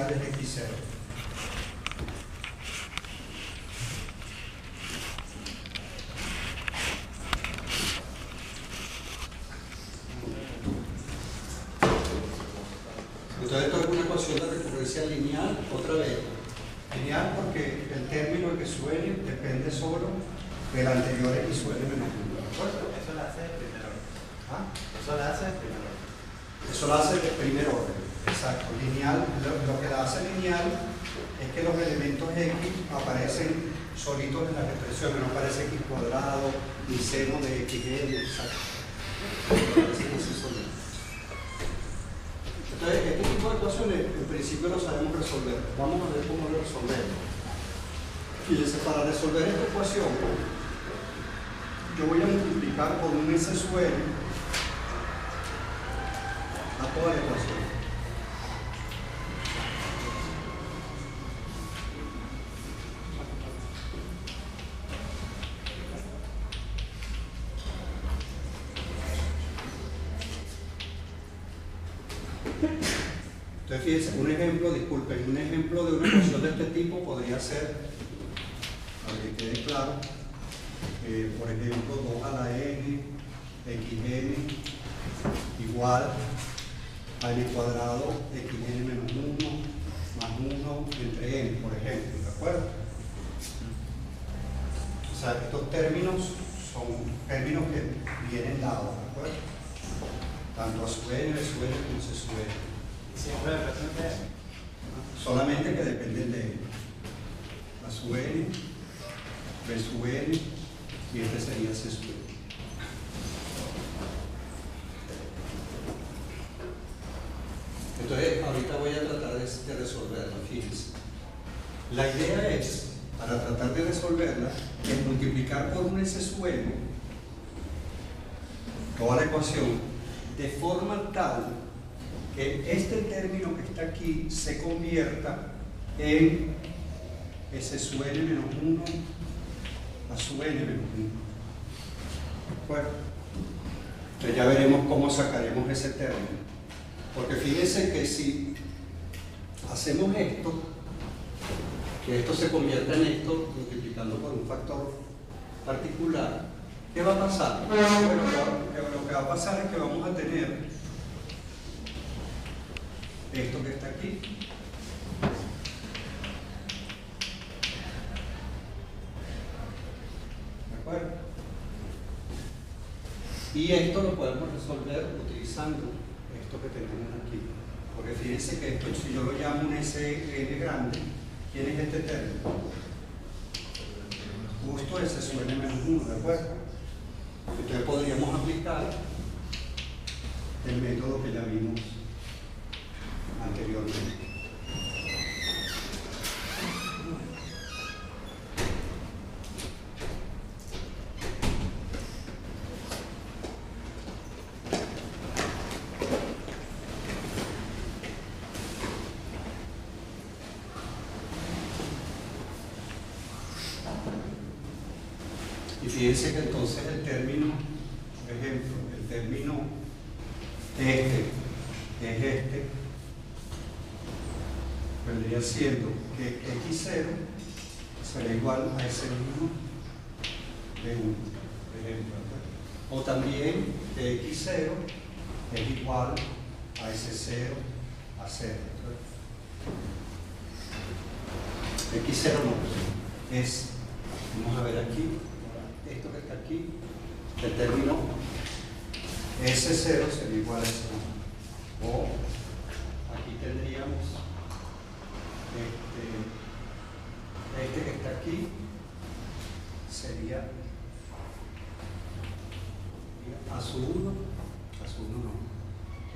de X0. Entonces esto es una ecuación de recurrencia lineal, otra vez. Lineal porque el término que suene depende solo del anterior X suene menos 1. ¿De acuerdo? Eso lo hace de primer orden. ¿Ah? Eso lo hace de primer orden. Eso lo hace de primer orden. Exacto. Lineal, lo que la hace lineal es que los elementos X aparecen solitos en las expresiones, no aparece X cuadrado ni seno de XL, exacto. Aparecen así solitos. Entonces, este tipo de ecuaciones en principio lo sabemos resolver. Vamos a ver cómo lo resolvemos. Fíjense, para resolver esta ecuación, yo voy a multiplicar por un S sub n a toda la ecuación. Entonces, fíjense, un ejemplo de una ecuación de este tipo podría ser, para que quede claro, por ejemplo, 2 a la n, xn igual a n cuadrado, xn menos 1, más 1 entre n, por ejemplo, ¿de acuerdo? O sea, estos términos son términos que vienen dados, ¿de acuerdo? Tanto a sub n, b sub n como c sub n. Siempre representa eso. Solamente que dependen de n. A sub n, b sub n y este sería c sub n. Entonces, ahorita voy a tratar de resolverla, fíjense. La idea es, para tratar de resolverla, es multiplicar por un s sub n toda la ecuación de forma tal que este término que está aquí se convierta en s sub n menos 1 a sub n menos 1. ¿De acuerdo? Entonces ya veremos cómo sacaremos ese término. Porque fíjense que si hacemos esto, que esto se convierta en esto, multiplicando por un factor particular, ¿qué va a pasar? Bueno, lo que va a pasar es que vamos a tener esto que está aquí. ¿De acuerdo? Y esto lo podemos resolver utilizando esto que tenemos aquí. Porque fíjense que esto, si yo lo llamo un Sn grande, ¿quién es este término? Justo ese sub n menos 1, ¿de acuerdo? Entonces podríamos aplicar el método que ya vimos anteriormente. Y fíjense que entonces el término, por ejemplo, el término este es este, vendría siendo que x0 será igual a S1 de 1, por ejemplo. O también que x0 es igual a S0 a 0. X0 no, es, vamos a ver aquí, esto que está aquí, el término S0 sería igual a S1. O aquí tendríamos este que está aquí sería a su 1 no,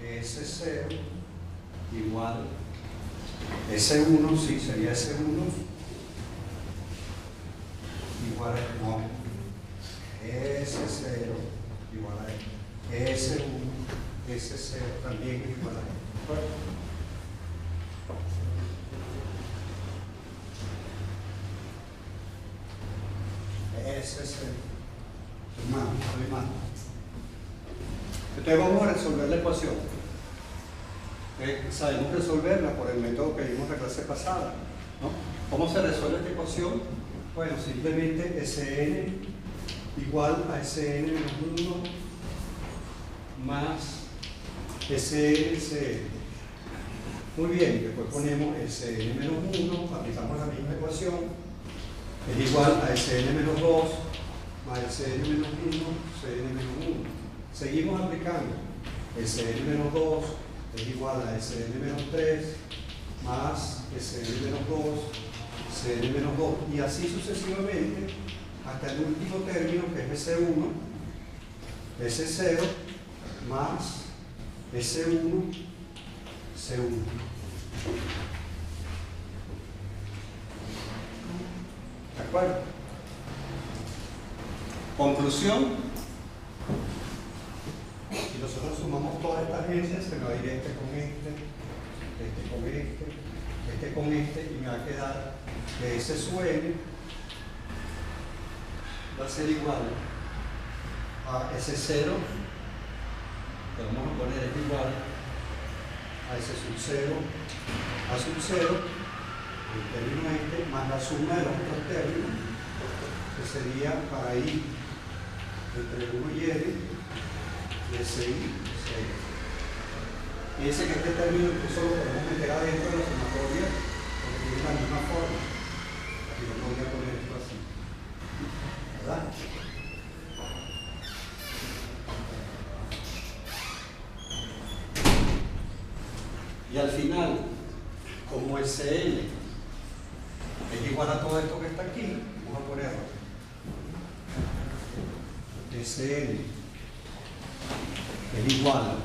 S0 igual S1, sí, sería S1 igual a, no, S0 igual a S1, S0 también igual a S0. Hermano, entonces vamos a resolver la ecuación. sabemos resolverla por el método que vimos en la clase pasada, ¿no? ¿Cómo se resuelve esta ecuación? Bueno, simplemente Sn igual a Sn menos 1 más Sn. Muy bien, después ponemos Sn menos 1, aplicamos la misma ecuación, es igual a Sn menos 2 más Sn menos 1, Cn menos 1. Seguimos aplicando. Sn menos 2 es igual a Sn menos 3 más Sn menos 2, Cn menos 2, y así sucesivamente hasta el último término, que es S1, S0 más S1, C1. ¿De acuerdo? Conclusión. Si nosotros sumamos todas estas agencias, se me va a ir este con este con este con este, y me va a quedar que ese suene va a ser igual a ese 0, que vamos a poner es igual a ese sub 0, a sub 0, el término este, más la suma de los otros términos, que sería para i entre 1 y n, de 6, 6. Fíjense que este término incluso lo podemos meter adentro de la sumatoria, porque tiene la misma forma. Aquí no podría poner esto así, ¿verdad? Y al final, como Sn es igual a todo esto que está aquí, vamos a ponerlo. Sn es igual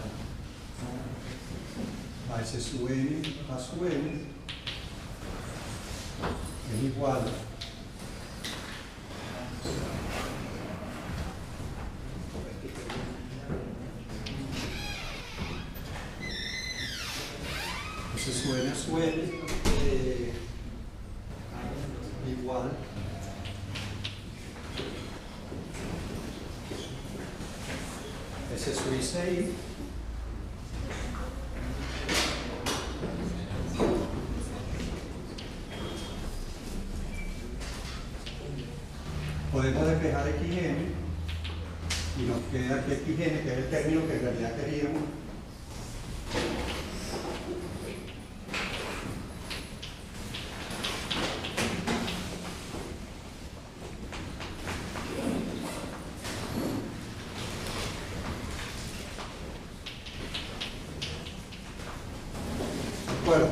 a S sub n, a sub n, es igual S sub n a sub n, igual S sub i 6 podemos despejar xn y nos queda aquí xn, que es el término que en realidad queríamos. ¿De acuerdo?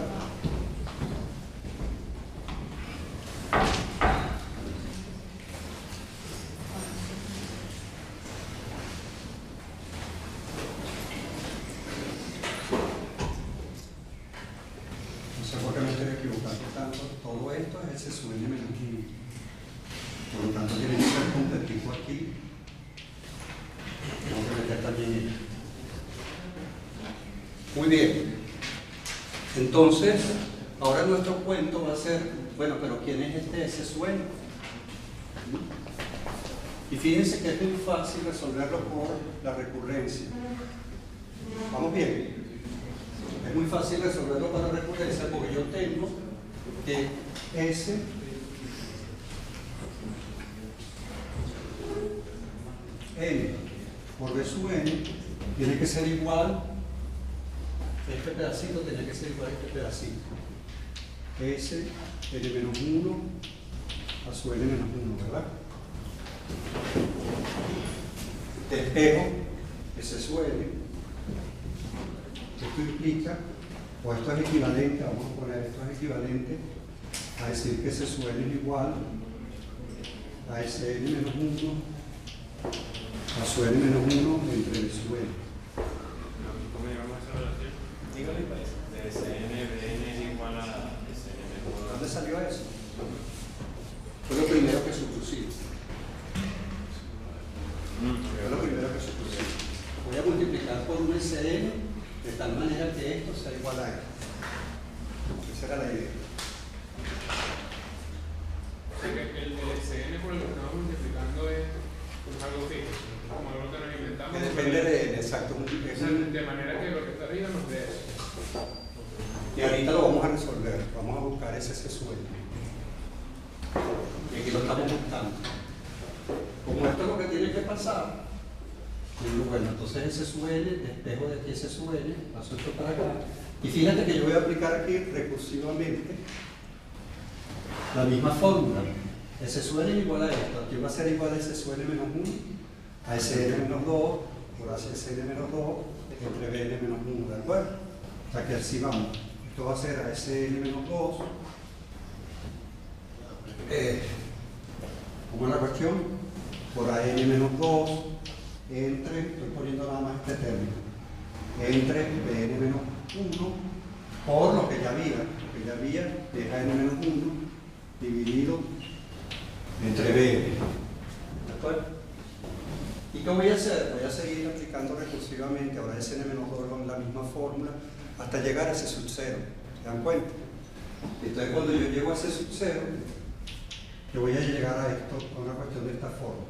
No sé por qué me estoy equivocando tanto. Todo esto es S sub n menos 1. Por lo tanto, tiene que ser completico aquí. Tengo que meter también esto. Muy bien. Entonces, ahora nuestro cuento va a ser, bueno, pero ¿quién es este S sub n? Y fíjense que es muy fácil resolverlo por la recurrencia. ¿Vamos bien? Es muy fácil resolverlo por la recurrencia porque yo tengo que S n por B sub n tiene que ser igual, este pedacito tiene que ser igual a este pedacito. S n menos 1 a su n menos 1, ¿verdad? Despejo S sub n. Esto implica, o esto es equivalente, vamos a poner esto es equivalente a decir que S sub n es igual a Sn menos 1 a su n menos 1 entre B sub n. ¿Cómo llegamos a esa relación? Dígale pues. De Sn, Bn es igual a Sn menos 1. ¿Dónde salió eso? Fue lo primero que supuse. Fue lo primero que supuse. Voy a multiplicar por un Sn de tal manera que esto sea igual a esto. Esa era la idea. O sea que el Sn por el que estamos multiplicando es algo fijo, como algo que nos inventamos. Que depende de, exacto. O sea, de manera que lo que está arriba nos dé eso. Y ahorita lo vamos a resolver. Vamos a buscar ese sub n. Y aquí lo estamos buscando. Como esto es lo que tiene que pasar, digo, bueno, entonces ese sub n, despejo de aquí ese sub n, paso esto para acá. Y fíjate que yo voy a aplicar aquí recursivamente la misma fórmula. S sub n igual a esto. Aquí va a ser igual a S sub n menos 1, a Sn menos 2, por hacia Sn menos 2, entre Bn menos 1, ¿de acuerdo? O sea que así vamos. Esto va a ser a Sn menos 2. ¿Cómo es la cuestión? Por An menos 2, entre, estoy poniendo nada más este término, entre Bn menos 1, por lo que ya había, es An menos 1, dividido entre B. ¿De acuerdo? ¿Y qué voy a hacer? Voy a seguir aplicando recursivamente, ahora Sn-2 con la misma fórmula, hasta llegar a ese sub 0. ¿Se dan cuenta? Entonces cuando yo llego a ese sub 0, yo voy a llegar a esto, a una cuestión de esta forma.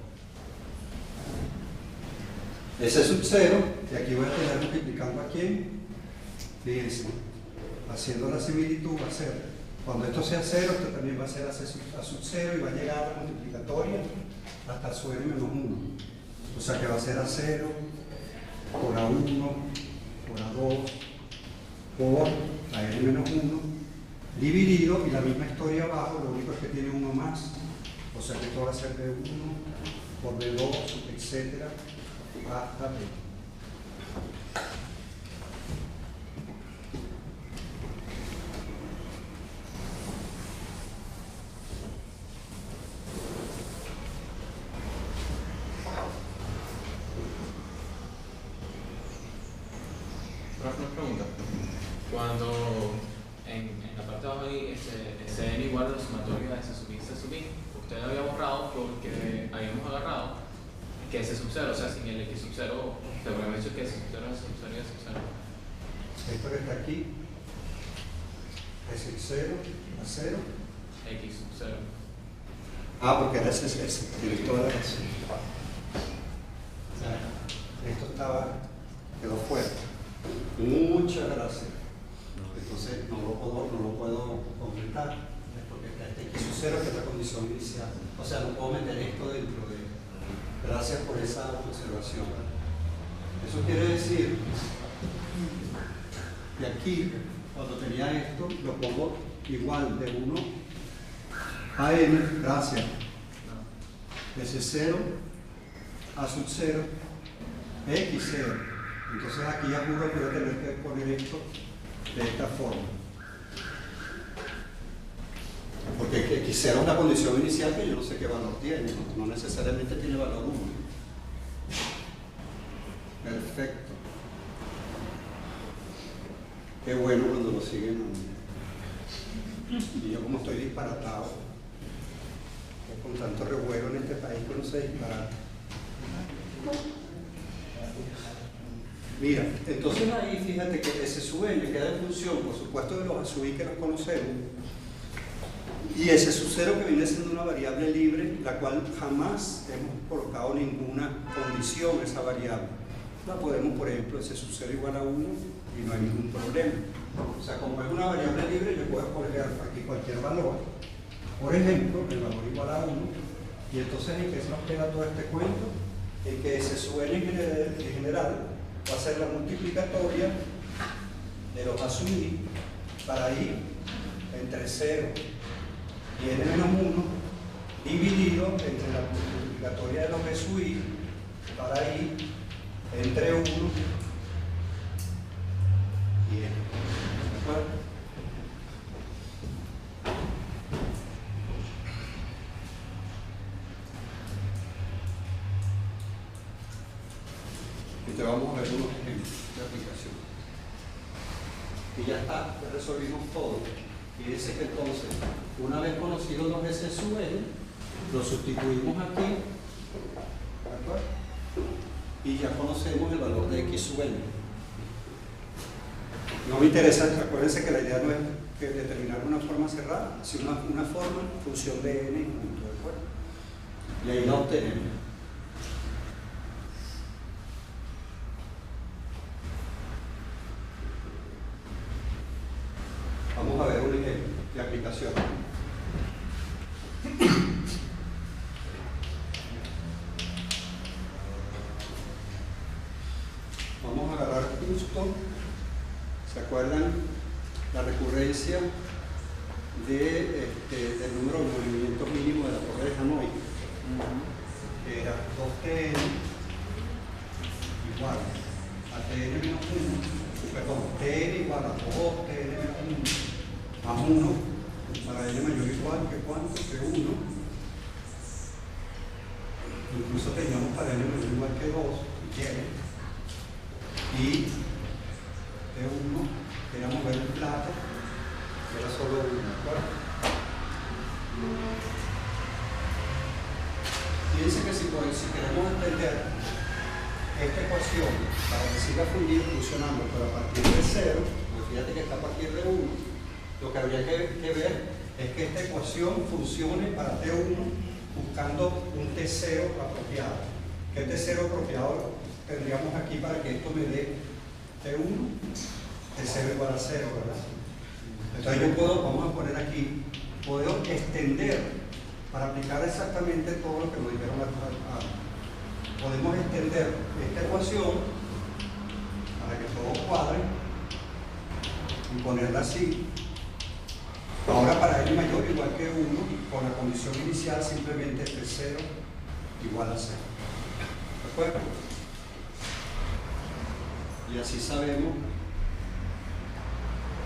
Ese sub 0, y aquí voy a tener multiplicando a quién. Fíjense, haciendo la similitud va a ser, cuando esto sea 0, esto también va a ser a sub 0 y va a llegar a la multiplicatoria hasta sub n menos 1. O sea que va a ser a 0, por A1, por A2, por a n menos 1, dividido, y la misma historia abajo, lo único es que tiene uno más. O sea que esto va a ser B1 por B2, etcétera, hasta B. Una pregunta. Cuando en la parte de abajo hay Sn igual al sumatorio de S sub i, C sub i, usted había borrado porque habíamos agarrado que S sub 0, o sea, sin el X sub 0, se habría dicho que S sub 0 es sub 0 y S sub 0. Esto que está aquí es el 0 a 0. X sub 0. Ah, porque era ese, tiene toda la razón. O sea, esto quedó fuera. Muchas gracias. Entonces no lo puedo completar, porque está este X sub 0 que es la condición inicial. O sea, no puedo meter esto dentro de. Gracias por esa observación. Eso quiere decir que aquí, cuando tenía esto, lo pongo igual de 1 a n, gracias, S 0 a sub 0, X 0. Entonces aquí ya juro que voy a tener que poner esto de esta forma. Porque X0 es una condición inicial que yo no sé qué valor tiene, no necesariamente tiene valor 1. Perfecto. Qué bueno cuando lo siguen a mí. Y yo como estoy disparatado, con tanto revuelo en este país que no se disparata. Mira, entonces ahí fíjate que S sub n queda en función, por supuesto, de los A sub i que los conocemos, y S sub 0 que viene siendo una variable libre, la cual jamás hemos colocado ninguna condición a esa variable. La podemos, por ejemplo, S sub 0 igual a 1 y no hay ningún problema. O sea, como es una variable libre, yo puedo poner aquí cualquier valor. Por ejemplo, el valor igual a 1, y entonces ¿en qué se nos queda todo este cuento? En que S sub n en general va a ser la multiplicatoria de los A sub i para ir entre 0 y n menos 1 dividido entre la multiplicatoria de los B sub i para ir entre 1 y n. ¿De acuerdo? Y te vamos a ver unos ejemplos de aplicación. Y ya está, ya resolvimos todo. Fíjense que entonces, una vez conocidos los S sub n, los sustituimos aquí, ¿de acuerdo? Y ya conocemos el valor de X sub n. No me interesa, acuérdense que la idea no es que determinar una forma cerrada, sino una forma en función de n y punto, ¿de acuerdo? Y ahí la obtenemos. justo, ¿se acuerdan? La recurrencia del número de movimientos mínimo de la torre de Hanói, que era 2Tn igual a Tn menos 1, perdón, Tn igual a 2Tn menos 1 más 1 para n mayor o igual que cuánto, que 1. Incluso teníamos para n mayor o igual que 2, y T1 queríamos ver el plato, que era solo 1, ¿de acuerdo? Fíjense que si queremos entender esta ecuación para que siga funcionando, pero a partir de 0, pues fíjate que está a partir de 1, lo que habría que ver es que esta ecuación funcione para T1 buscando un T0 apropiado. ¿Qué T0 apropiado tendríamos aquí para que esto me dé T1? T0 igual a 0, ¿verdad? Entonces yo puedo, vamos a poner aquí, puedo extender para aplicar exactamente todo lo que nos dijeron podemos extender esta ecuación para que todo cuadre y ponerla así. Ahora para n mayor o igual que 1, con la condición inicial simplemente T0 igual a 0. ¿De acuerdo? Y así sabemos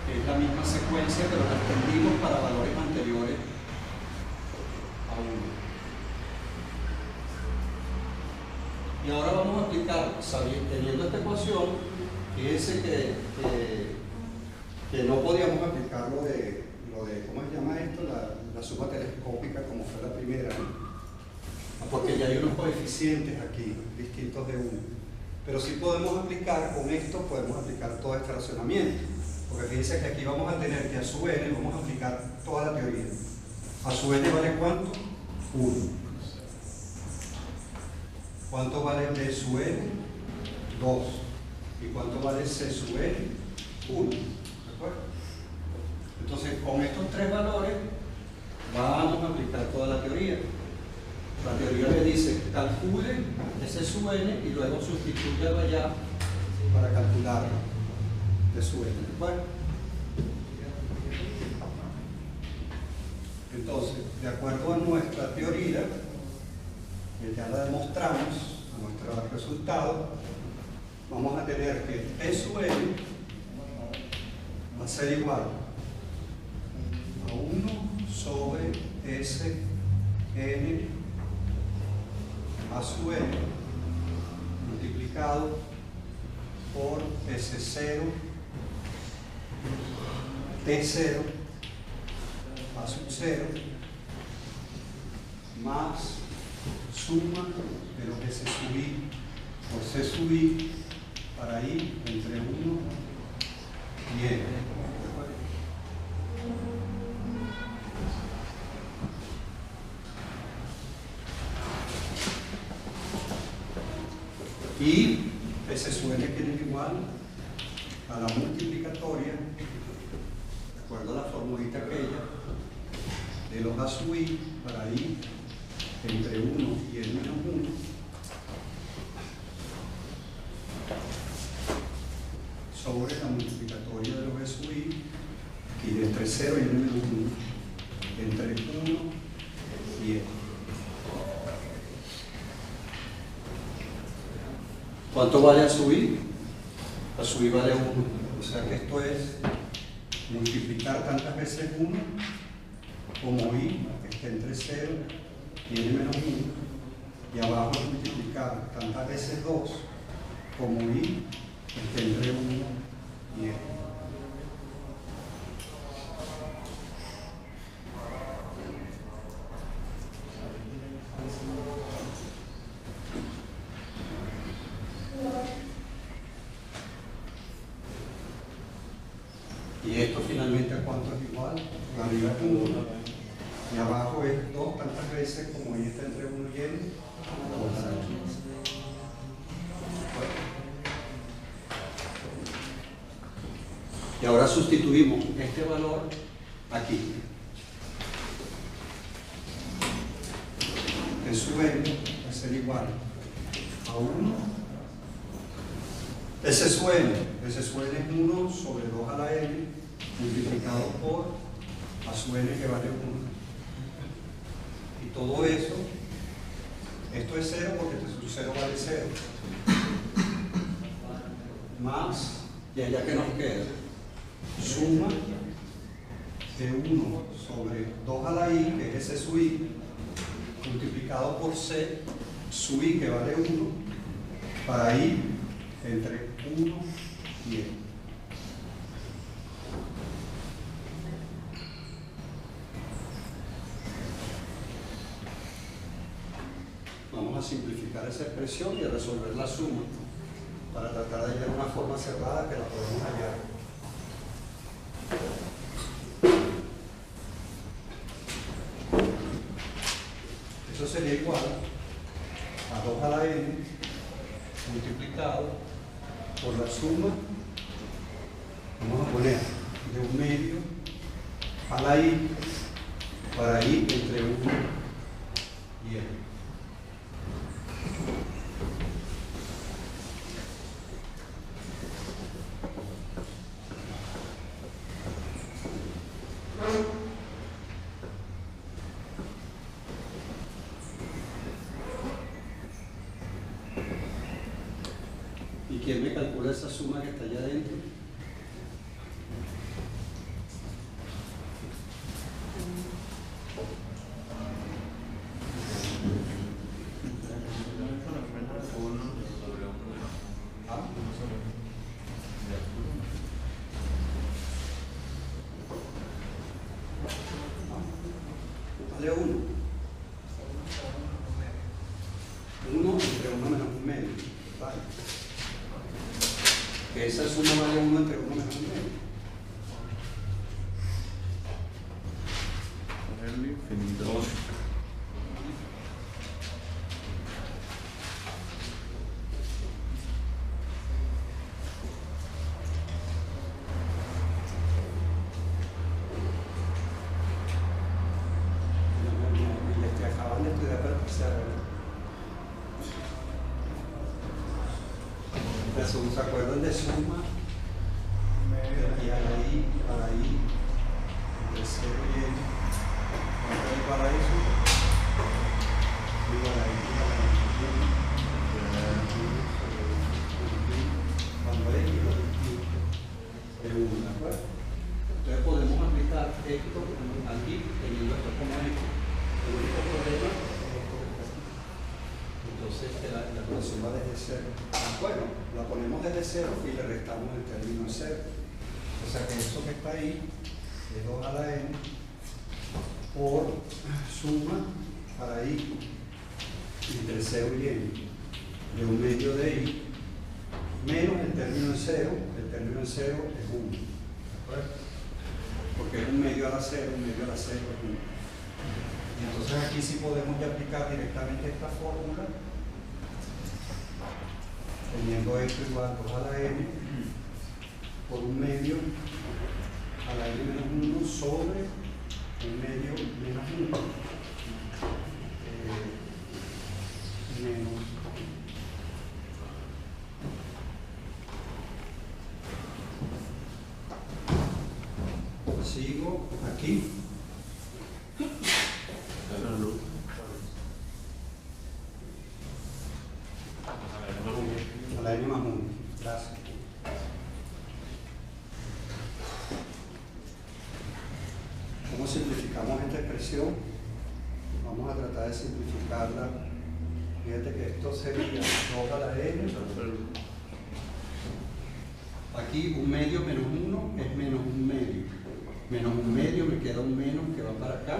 que es la misma secuencia, pero la extendimos para valores anteriores a 1. Y ahora vamos a aplicar, teniendo esta ecuación, fíjense que no podíamos aplicar lo de ¿cómo se llama esto? La suma telescópica como fue la primera, ¿no? Porque ya hay unos coeficientes aquí distintos de 1. Pero sí podemos aplicar, con esto podemos aplicar todo este razonamiento. Porque fíjense que aquí vamos a tener que a sub n vamos a aplicar toda la teoría. A sub n vale ¿cuánto? 1. ¿Cuánto vale b sub n? 2. ¿Y cuánto vale c sub n? 1. ¿De acuerdo? Entonces, con estos tres valores vamos a aplicar toda la teoría. La teoría le dice, calcule ese sub n y luego sustituyalo allá para calcular de sub n. Bueno, entonces, de acuerdo a nuestra teoría, que ya la demostramos, a nuestro resultado, vamos a tener que T sub n va a ser igual a 1 sobre S n a sub n multiplicado por S0 T0 a sub 0 más suma de lo que se subí por C sub i para i entre 1 y n. Y S sub n que es igual a la multiplicatoria, de acuerdo a la formulita aquella, de los A sub i para i entre 1 y n menos 1, sobre la multiplicatoria de los B sub i, y de entre 0 y n menos 1, entre 1 y n. ¿Cuánto vale A sub i? A sub i vale 1. O sea que esto es multiplicar tantas veces 1 como i, que está entre 0 y n menos 1. Y abajo es multiplicar tantas veces 2 como i, que está entre 1 y n. Y esto finalmente a cuánto es igual, arriba es 1 y abajo es 2 tantas veces como y está entre 1 y n. Y ahora sustituimos este valor aquí. T sub n va a ser igual a 1 ese suene es 1 sobre 2 a la n multiplicado por a su n que vale 1. Y todo eso, esto es 0 porque su 0 vale 0. Más, y allá que nos queda, suma de 1 sobre 2 a la i, que es ese su i, multiplicado por c, su i que vale 1, para i entre 1 y n. Vamos a simplificar esa expresión y a resolver la suma para tratar de hallar una forma cerrada que la podamos hallar. Eso sería igual a 2 a la n multiplicado por la suma, vamos a poner de 1/2 a la i para i entre 1 y n. ¿Y quién me calcula esa suma que está allá adentro? Vale 1. 1 entre 1 menos 1/2. Vale. Que esa suma vale 1 entre 1 menos 1/2. Ponerle infinito. 2. Acaban de estudiar para empezar. ¿Se acuerdan de suma? Y a la i, de 0 y n. ¿Cuánto es para eso? Digo, a la i, cuando es de 1, ¿de acuerdo? Entonces podemos aplicar esto aquí, teniendo esto como esto. El único problema es esto que está aquí. Entonces la ecuación va desde 0. Bueno, la ponemos desde 0 y le restamos el término a 0. O sea que eso que está ahí es 2 a la n por suma para i entre 0 y n de 1/2 de i menos el término en 0. El término en 0 es 1. ¿De acuerdo? Porque es 1/2 a la 0, 1/2 a la 0 es 1. Y entonces aquí sí podemos ya aplicar directamente esta fórmula, teniendo esto igual a 2 a la n por 1/2 a la n menos 1 sobre 1/2 menos 1 menos sigo aquí. A la n más 1. Gracias. ¿Cómo simplificamos esta expresión? Vamos a tratar de simplificarla. Fíjate que esto sería 2 a la n. Aquí 1/2 menos 1 es menos 1/2. Menos 1/2 me queda un menos que va para acá,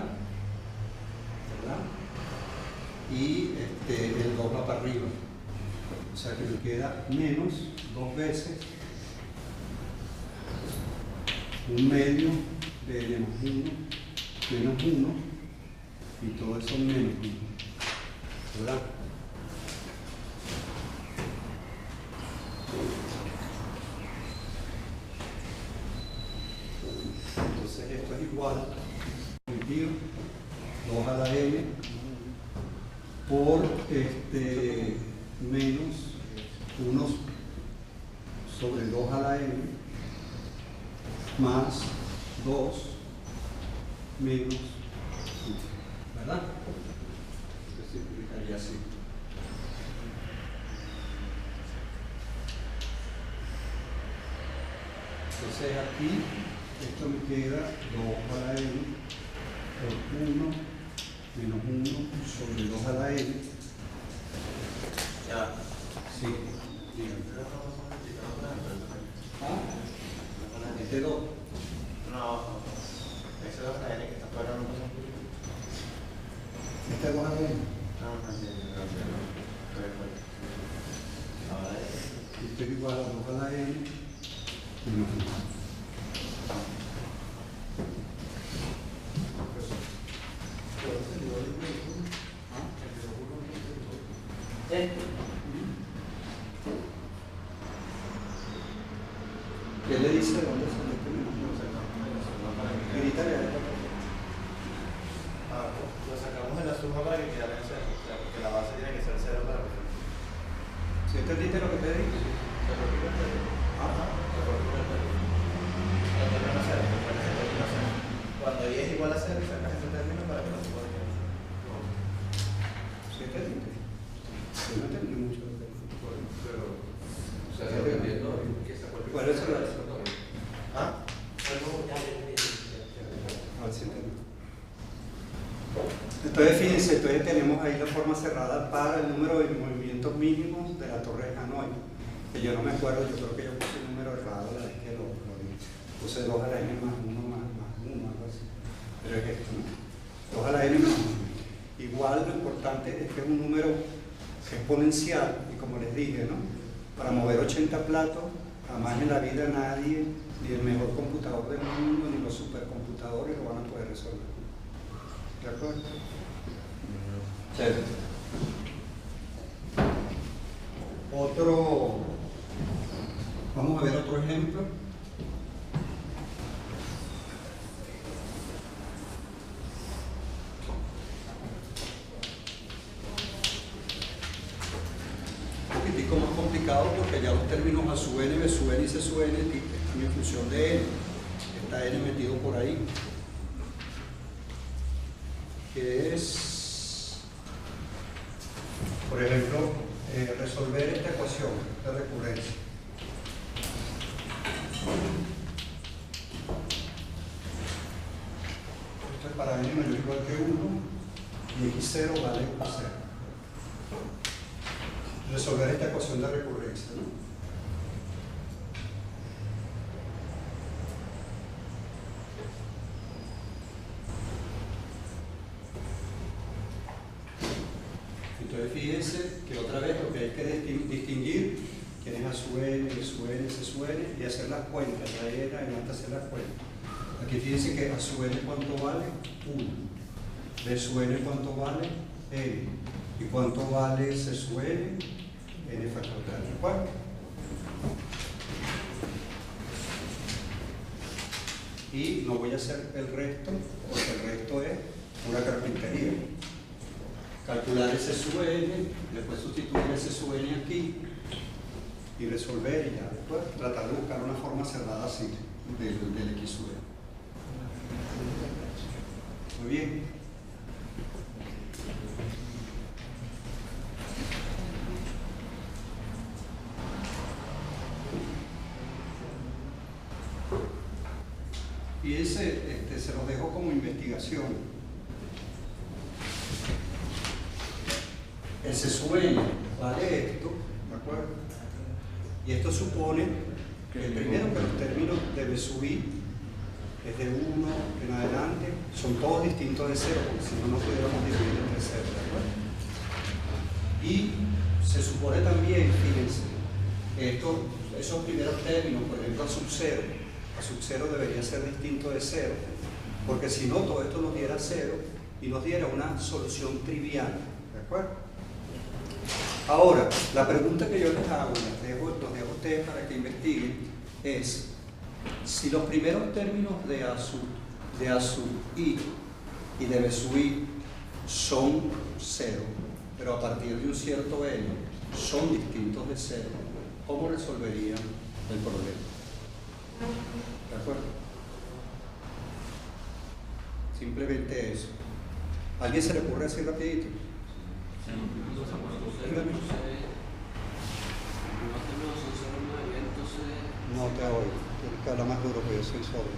¿verdad? Y el 2 va para arriba. O sea que me queda menos 2 veces 1/2 de menos 1, y todo eso menos 1, ¿verdad? Entonces esto es igual a 2 a la n por menos 1 sobre 2 a la n más 2 menos 1, ¿verdad? Se simplificaría así. Entonces aquí, esto me queda 2 a la n por 1 menos 1 sobre 2 a la n. Ya. Sí, dígame. ¿Ah? Este 2. No, ese 2 a la n que está fuera no pasa un poquito. Este 2 a la n. No. Ahora es. Esto es igual a 2 a la n menos 1. ¿Qué le dice dónde se le Lo sacamos de la suma para que quedara en cero, o sea, porque la base tiene que ser 0 para que ¿Sí entendiste lo que te dije? se repita el término. Ajá, se repita el término. El término 0, después el término 0. Cuando y es igual a 0, sacas ese término para que la suma quede. ¿Sí entendiste? Yo no entendí mucho lo que dije. Pero, o sea, dependiendo de qué se acuerde. ¿Cuál es el razón? ¿Ah? A ver si entendí. Entonces, fíjense, entonces tenemos ahí la forma cerrada para el número de movimientos mínimos de la torre de Hanoi. Que yo no me acuerdo, yo creo que yo puse un número errado la vez que lo vi. Puse 2 a la n más 1 más 1, algo así. Pero es esto, ¿no? 2 a la n más 1. Igual lo importante es que es un número exponencial, y como les dije, ¿no? Para mover 80 platos, jamás en la vida nadie, ni el mejor computador del mundo, ni los supercomputadores lo van a poder resolver. ¿De acuerdo? Chévere. Vamos a ver otro ejemplo. Un poquitico más complicado porque ya los términos a sub n, b sub n y c sub n están en función de n. Está n metido por ahí. Que es, por ejemplo, resolver esta ecuación de recurrencia. Esto es para n mayor o igual que 1 y x0 vale 0. Resolver esta ecuación de recurrencia, ¿no? Entonces fíjense que otra vez lo que hay que distinguir quién es a sub n, b sub n, c sub n y hacer las cuentas, ya era adelante hacer las cuentas. Aquí fíjense que a sub n cuánto vale 1, b sub n cuánto vale n y cuánto vale c sub n, n factorial de 4. Y no voy a hacer el resto porque el resto es pura carpintería. Calcular ese sub n, después sustituir ese sub n aquí y resolver y ya después tratar de buscar una forma cerrada así del x sub n. Muy bien. Y ese se los dejo como investigación. El C sub n vale esto, ¿de acuerdo? Y esto supone que primero que los términos de B sub i es de 1 en adelante, son todos distintos de 0, porque si no, no pudiéramos dividir entre 0, ¿de acuerdo? Y se supone también, fíjense, que esos primeros términos, por ejemplo, a sub 0 debería ser distinto de 0, porque si no, todo esto nos diera 0 y nos diera una solución trivial, ¿de acuerdo? Ahora, la pregunta que yo les hago, los dejo a ustedes para que investiguen, es si los primeros términos de A sub i y de B sub i son 0, pero a partir de un cierto n son distintos de 0, ¿cómo resolverían el problema. ¿De acuerdo? Simplemente eso. ¿A alguien se le ocurre así rapidito? Dígame. No te oigo. Tienes que hablar más duro porque yo soy sordo.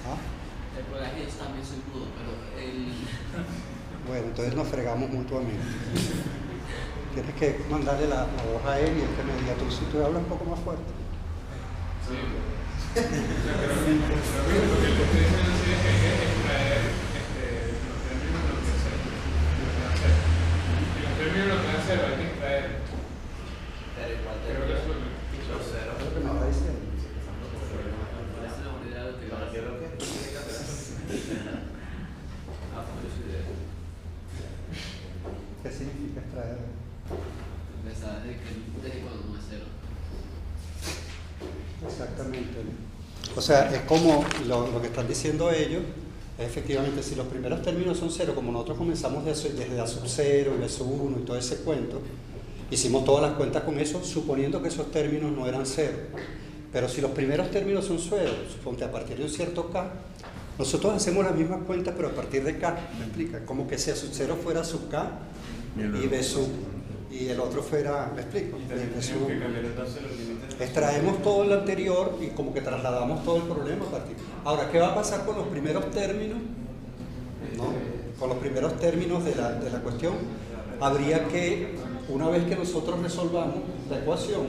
¿Ah? El coraje también soy mudo, pero el... Bueno, entonces nos fregamos mutuamente. Tienes que mandarle la voz a él y él que me diga, tú hablas un poco más fuerte. Sí. Lo que le estoy diciendo es extraer los términos de lo que hacer. Y los términos de lo que hacer hay que extraer. Pero igual Creo que eso es los ceros. Es lo que me está diciendo. Esa es la unidad de No, yo creo que esto tiene que hacer eso. ¿Qué significa extraer? Desde cuando no es cero. Exactamente. O sea, es como lo que están diciendo ellos, es efectivamente, si los primeros términos son cero, como nosotros comenzamos desde A sub 0 y B sub 1 y todo ese cuento, hicimos todas las cuentas con eso, suponiendo que esos términos no eran cero. Pero si los primeros términos son cero, suponte a partir de un cierto K, nosotros hacemos las mismas cuentas, pero a partir de K, ¿me explica? Como que si A sub 0 fuera sub K y B sub, y el otro fuera, ¿me explico? Y también tenemos que cambiar entonces los límites. Extraemos todo lo anterior y como que trasladamos todo el problema a partir. Ahora, ¿qué va a pasar con los primeros términos? ¿No? Con los primeros términos de la cuestión, habría que, una vez que nosotros resolvamos la ecuación,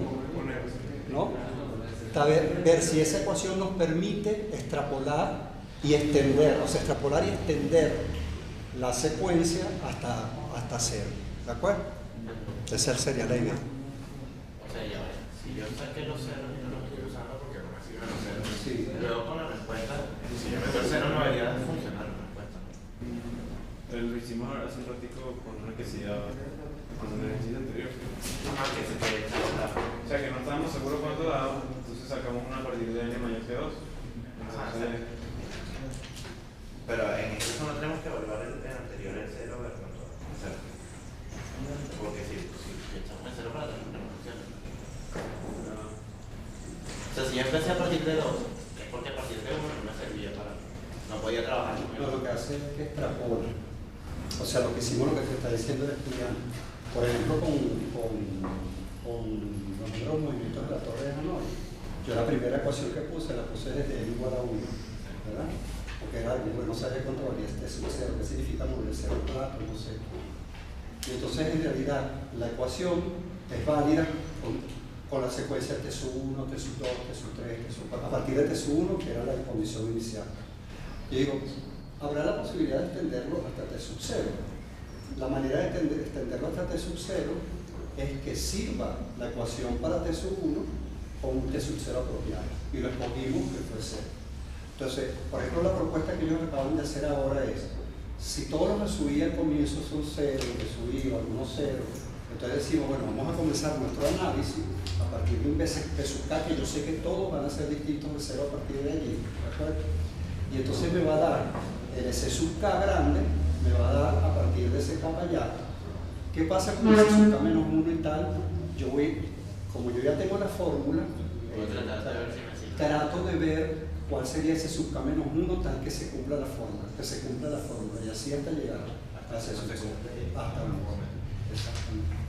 ¿no? Ver si esa ecuación nos permite extrapolar y extender, o sea, extrapolar y extender la secuencia hasta cero. ¿De acuerdo? Esa sería la idea. O sea, ya ves, si yo saqué los ceros, yo los estoy usando porque no me sirven los ceros. Sí. Luego con la respuesta, si yo meto el cero no debería funcionar la respuesta. Pero lo hicimos hace un ratico con una que se llama, con un ejercicio anterior. Ah, que se puede echar la... O sea que no estábamos seguros cuánto daba, entonces sacamos una a partir de n mayor que 2. Entonces, Pero en este caso no tenemos que evaluar el anterior, el cero, ver cuánto da. O sea, porque si echamos el cero para atrás, no funciona. O sea, si yo empecé a partir de 2, es porque a partir de 1 no me servía para... No podía trabajar con No, lo que hace es que extrapola. O sea, lo que hicimos, lo que te está diciendo el estudiante. Por ejemplo, con los números movimientos de la torre de Hanoi. Yo la primera ecuación que puse, la puse desde n igual a 1, ¿verdad? Porque era algo, no sabía cuánto valía este sub 0, qué significa mover 0 4, no sé. Y entonces, en realidad, la ecuación es válida con la secuencia T sub 1, T sub 2, T sub 3, T sub 4, a partir de T sub 1, que era la condición inicial. Yo digo, habrá la posibilidad de extenderlo hasta T sub 0. La manera de extenderlo hasta T sub 0 es que sirva la ecuación para T sub 1 con un T sub 0 apropiado. Y lo escogimos que fue 0. Entonces, por ejemplo, la propuesta que ellos acaban de hacer ahora es, si todos los que subí al comienzo son 0, que subí algunos 0, entonces decimos, bueno, vamos a comenzar nuestro análisis a partir de un P sub K, que yo sé que todos van a ser distintos de 0 a partir de allí, ¿verdad? Y entonces me va a dar el S sub K grande, me va a dar a partir de ese K para allá. ¿Qué pasa con ese sub K menos 1 y tal? Yo voy, como yo ya tengo la fórmula, trato de ver cuál sería ese sub K menos 1 tal que se cumpla la fórmula, y así hasta llegar a ese sub K, hasta 1. Exactamente.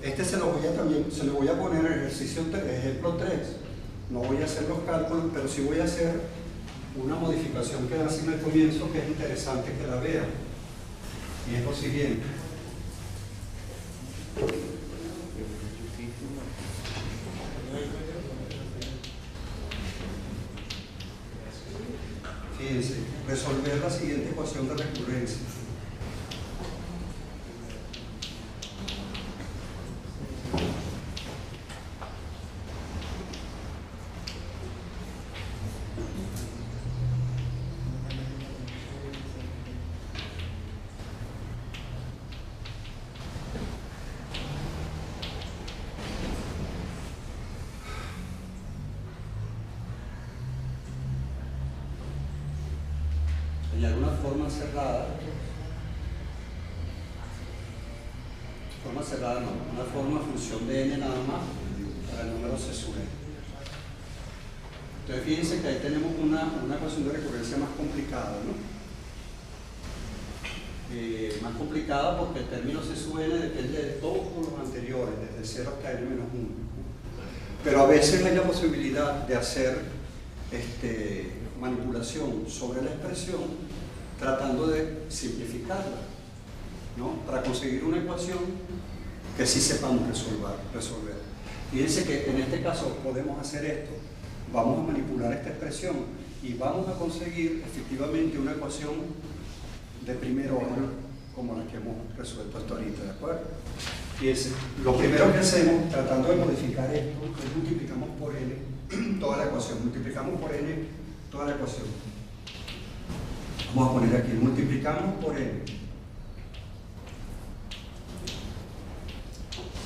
Este se lo voy a poner en ejercicio 3, ejemplo 3. No voy a hacer los cálculos, pero sí voy a hacer una modificación que hace en el comienzo que es interesante que la vean. Y es lo siguiente. Fíjense, resolver la siguiente ecuación de recurrencia. señalar una forma cerrada no, una forma función de n nada más para el número C sub n. Entonces fíjense que ahí tenemos una ecuación de recurrencia más complicada, ¿no? Más complicada porque el término C sub n depende de todos los anteriores, desde 0 hasta n-1. Pero a veces hay la posibilidad de hacer manipulación sobre la expresión tratando de simplificarla, ¿no? Para conseguir una ecuación que sí sepamos resolver. Fíjense que en este caso podemos hacer esto. Vamos a manipular esta expresión y vamos a conseguir efectivamente una ecuación de primer orden como la que hemos resuelto hasta ahorita, ¿de acuerdo? Fíjense, lo primero que hacemos tratando de modificar esto es multiplicamos por n toda la ecuación, multiplicamos por n toda la ecuación. Vamos a poner aquí, multiplicamos por n.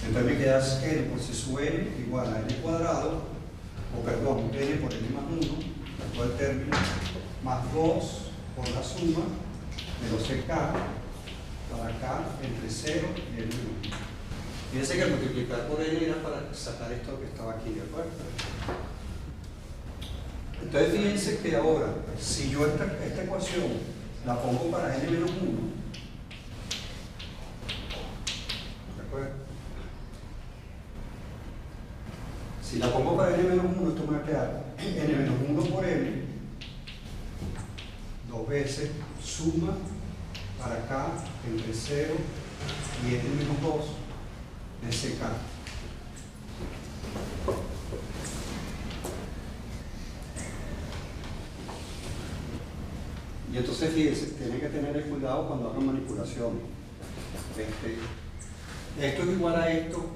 Entonces me queda n por c sub n igual a n cuadrado, o perdón, n por n más 1, todo el término, más 2 por la suma de los ck para acá entre 0 y n menos 1. Fíjense que multiplicar por n era para sacar esto que estaba aquí, ¿de acuerdo? Entonces fíjense que ahora, si yo esta ecuación la pongo para n menos 1, ¿de acuerdo? Si la pongo para n menos 1, esto me va a quedar n menos 1 por n, dos veces suma para acá entre 0 y n menos 2 de ck. Y entonces fíjense, tienen que tener cuidado cuando hagan manipulación. Esto es igual a esto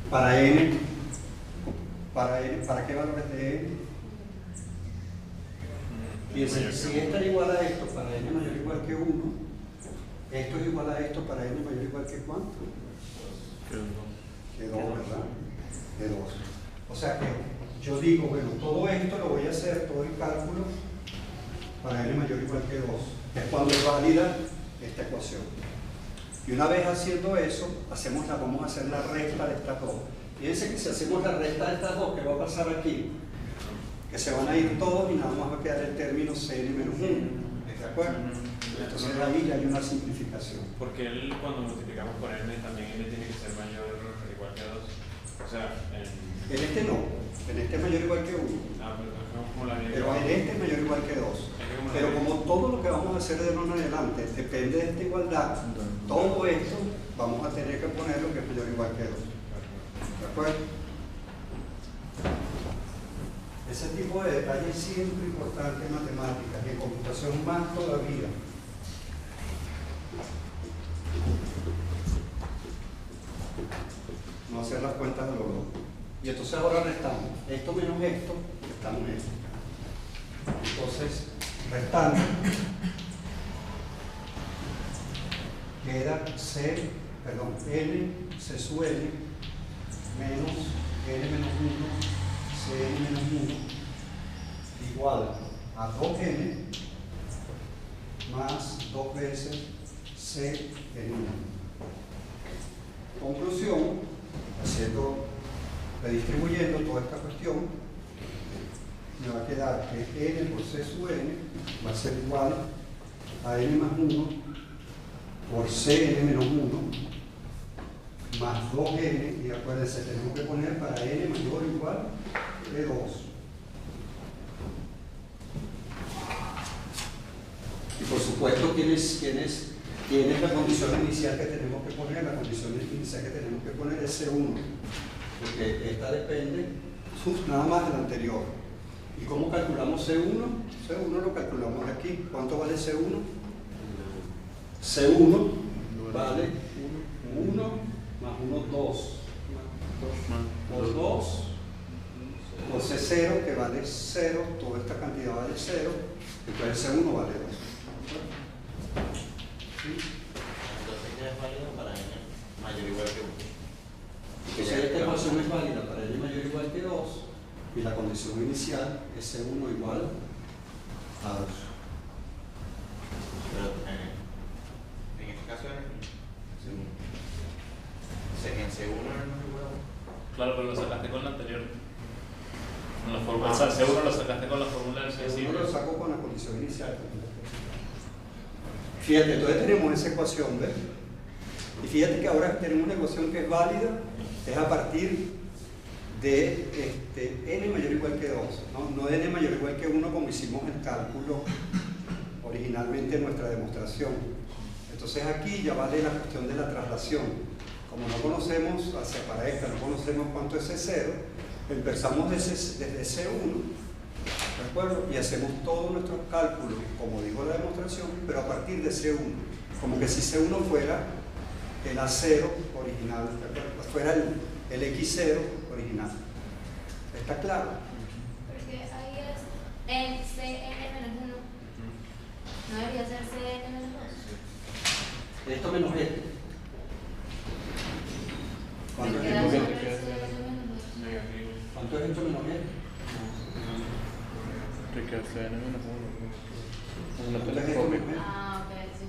para n. ¿Para qué valores de n? Fíjense, si esto es igual a esto para n mayor o igual que 1, esto es igual a esto para n mayor o igual que ¿cuánto? Que 2, ¿verdad? Que 2. O sea que yo digo, bueno, todo esto lo voy a hacer, todo el cálculo, para n mayor o igual que 2. Es cuando es válida esta ecuación. Y una vez haciendo eso, vamos a hacer la resta de estas dos. Fíjense que si hacemos la resta de estas dos, ¿qué va a pasar aquí? Que se van a ir todos y nada más va a quedar el término cn menos 1. ¿De acuerdo? Entonces ahí ya hay una simplificación. Porque cuando multiplicamos por n, también n tiene que ser mayor o igual que 2. O sea, en este no. En este es mayor o igual que 1. Pero en este es mayor o igual que 2. Pero como todo lo que vamos a hacer de ahora en adelante depende de esta igualdad, todo esto vamos a tener que poner lo que es mayor o igual que 2. ¿De acuerdo? Ese tipo de detalles es siempre importante en matemáticas y en computación más todavía. No hacer las cuentas de los dos. Y entonces ahora restamos esto menos esto, restamos esto. Entonces, restando, queda n, c sub n, menos n menos 1, cn menos 1, igual a 2n más 2 veces c en 1. Conclusión, redistribuyendo toda esta cuestión, me va a quedar que n por c sub n va a ser igual a n más 1 por cn menos 1 más 2n, y acuérdense, tenemos que poner para n mayor o igual que 2. Y por supuesto, ¿quién es la condición inicial que tenemos que poner? La condición inicial que tenemos que poner es C1, porque esta depende nada más del anterior. ¿Y cómo calculamos C1? C1 lo calculamos de aquí. ¿Cuánto vale C1? C1 vale 1 más 1, 2. Por 2, por C0, que vale 0, toda esta cantidad vale 0, entonces C1 vale 2. ¿Sí? Entonces ya es válido para n mayor o igual que 1. Entonces esta ecuación es válida para n mayor o igual que 2 y la condición inicial es C1 igual a 2. O sea, C1 lo sacaste con la fórmula del C1 sencillo. lo saco con la condición inicial. Fíjate, entonces tenemos esa ecuación, ¿ves? Y fíjate que ahora tenemos una ecuación que es válida, es a partir de n mayor o igual que 2, no de n mayor o igual que 1 como hicimos el cálculo originalmente en nuestra demostración. Entonces aquí ya vale la cuestión de la traslación. Como no conocemos, para esta no conocemos cuánto es C0, empezamos desde C1, ¿de acuerdo? Y hacemos todos nuestros cálculos, como dijo la demostración, pero a partir de C1, como que si C1 fuera el A0 original, ¿de acuerdo? Fuera el X0 original. ¿Está claro? Porque ahí es en Cn-1. ¿No debería ser Cn-2? Esto menos este. ¿Cuánto es Me queda esto? solo el Cn-2. Negativo. ¿Cuánto es esto menos este? Te queda C1 menos 1. Una ¿Cuánto es esto telescopio. menos este? Ah, ok, sí.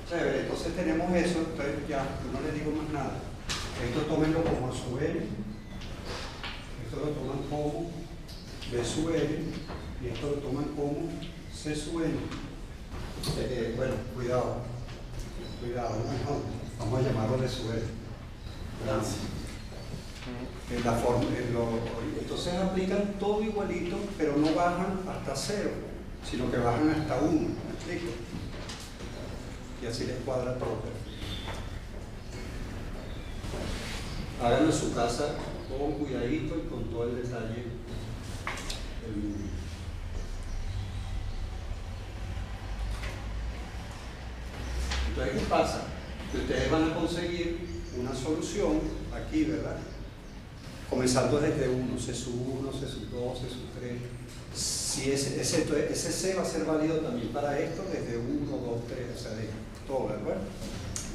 Chévere, entonces tenemos eso, entonces ya, yo no les digo más nada. Esto tómenlo como A sub n, esto lo toman como B sub n, y esto lo toman como C sub n. Bueno, cuidado, no, vamos a llamarlo D sub n. Entonces aplican todo igualito, pero no bajan hasta 0, sino que bajan hasta 1, ¿me explico? Y así les cuadra todo. Háganlo en su casa con cuidadito y con todo el detalle. Entonces, ¿qué pasa? Que ustedes van a conseguir una solución aquí, ¿verdad? Comenzando desde 1, C sub 1, C sub 2, C sub 3. Si ese C va a ser válido también para esto desde 1, 2, 3, o sea, de todo, ¿de acuerdo?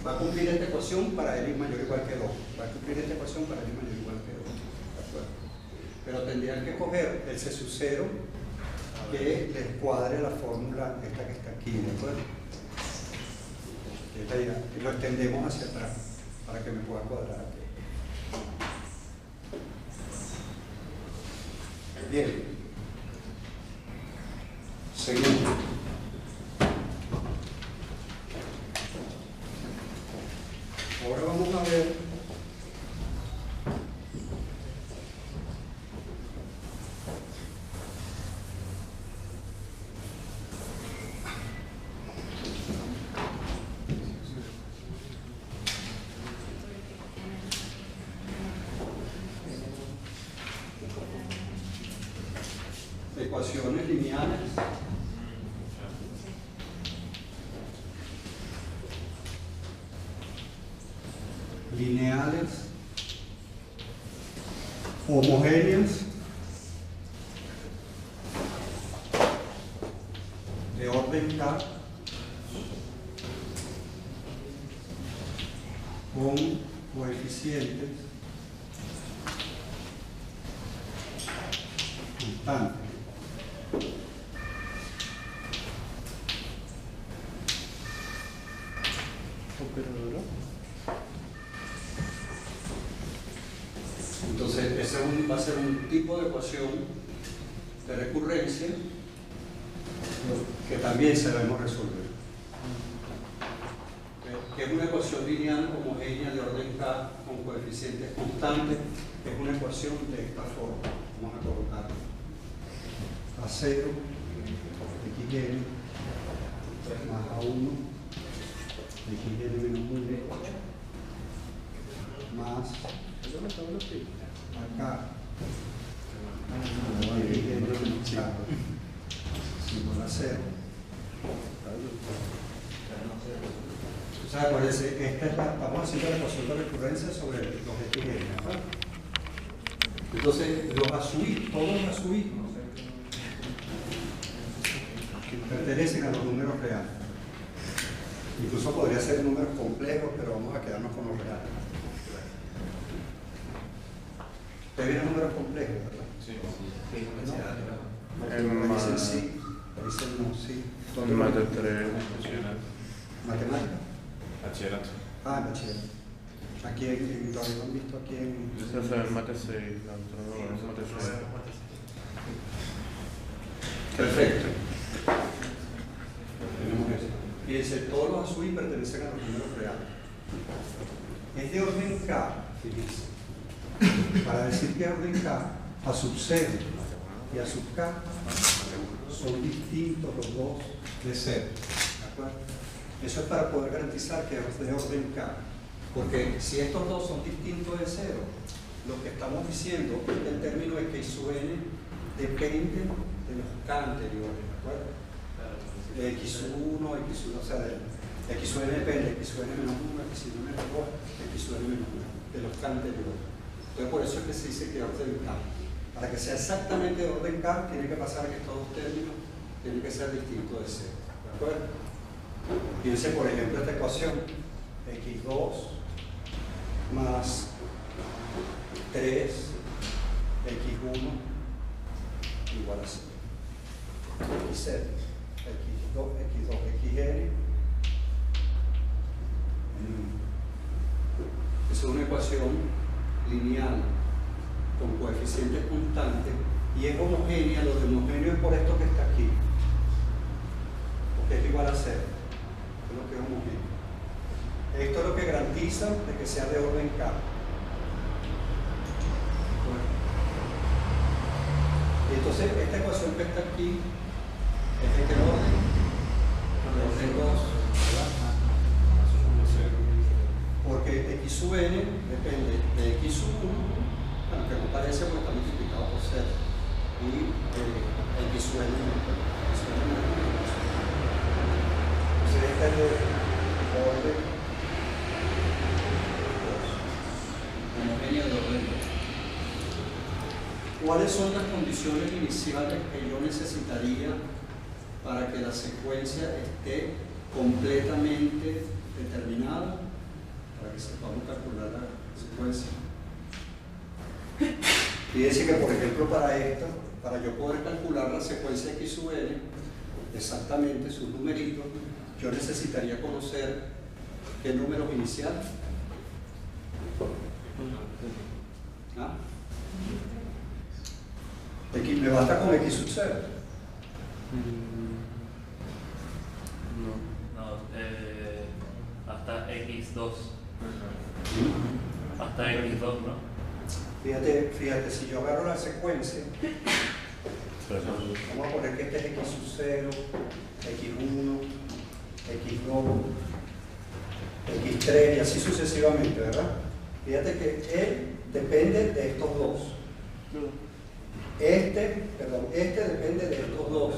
Va a cumplir esta ecuación para L mayor o igual que 2. Va a cumplir esta ecuación para L mayor o igual que 2. ¿De acuerdo? Pero tendrían que coger el C sub 0 que les cuadre la fórmula esta que está aquí, ¿de acuerdo? Esta ya, y lo extendemos hacia atrás para que me pueda cuadrar aquí. Bien. Seguimos. Ahora vamos a ver ecuaciones lineales homogéneas de orden K con coeficientes constantes. Entonces, ese va a ser un tipo de ecuación de recurrencia que también sabemos resolver. Que es una ecuación lineal homogénea de orden K con coeficientes constantes. Es una ecuación de esta forma. Vamos a colocar A0, xn más A1, xn menos 1, más acá, xn menos K, igual a 0. O sea, acuérdense, estamos haciendo la ecuación de recurrencia sobre los xn, ¿verdad? Entonces, los ASUI, todos los ASUI pertenecen a los números reales. Incluso podría ser números complejos, pero vamos a quedarnos con los reales. ¿Ustedes vienen números complejos, verdad? Sí. ¿No? Dicen sí, dicen no, sí. Más de 3. ¿Matemática? Bachillerato. Ah, bachillerato. Aquí todavía lo han visto aquí en... Eso es el mate 6, la otra no, es mate 6. Perfecto. Tenemos eso. Fíjense, todos los azules pertenecen a los números reales. Es de orden K, fíjense. Para decir que es orden K, a sub 0 y a sub K son distintos los dos de 0. ¿De acuerdo? Eso es para poder garantizar que es de orden K. Porque si estos dos son distintos de 0, lo que estamos diciendo es que el término de X sub n depende de los K anteriores. ¿De acuerdo? De X sub 1, X sub 2, o sea, de X sub n depende, X sub n menos 1, X sub n menos 2, X sub n menos 1, de los K anteriores. Entonces por eso es que se dice que es orden K. Para que sea exactamente de orden K, tiene que pasar que estos dos términos tienen que ser distintos de 0. ¿De acuerdo? Piense por ejemplo esta ecuación, X2 más 3, X1 igual a 0. X0, X2, Xn. Es una ecuación lineal con coeficientes constantes y es homogénea. Lo de homogéneo es por esto que está aquí, porque es igual a 0. Es lo que es homogéneo. Esto es lo que garantiza de que sea de orden K. Bueno. Y entonces esta ecuación que está aquí es de qué orden? De orden 2, ¿verdad? Porque X sub n depende de X sub 1, bueno, que no parece porque está multiplicado por 0, y X sub n menos. Entonces esta es de orden 2, homogénea de orden 2. ¿Cuáles son las condiciones iniciales que yo necesitaría para que la secuencia esté completamente determinada? Para que sepamos calcular la secuencia. Fíjense que por ejemplo para esta, para yo poder calcular la secuencia X sub n, exactamente sus numeritos, yo necesitaría conocer qué números iniciales. ¿Ah? X, me basta con X sub 0. No, hasta X2. Hasta X2, ¿no? Fíjate, si yo agarro la secuencia, vamos a poner que este es X sub 0, X1, X2, X3 y así sucesivamente, ¿verdad? Fíjate que él depende de estos dos. Este depende de estos dos.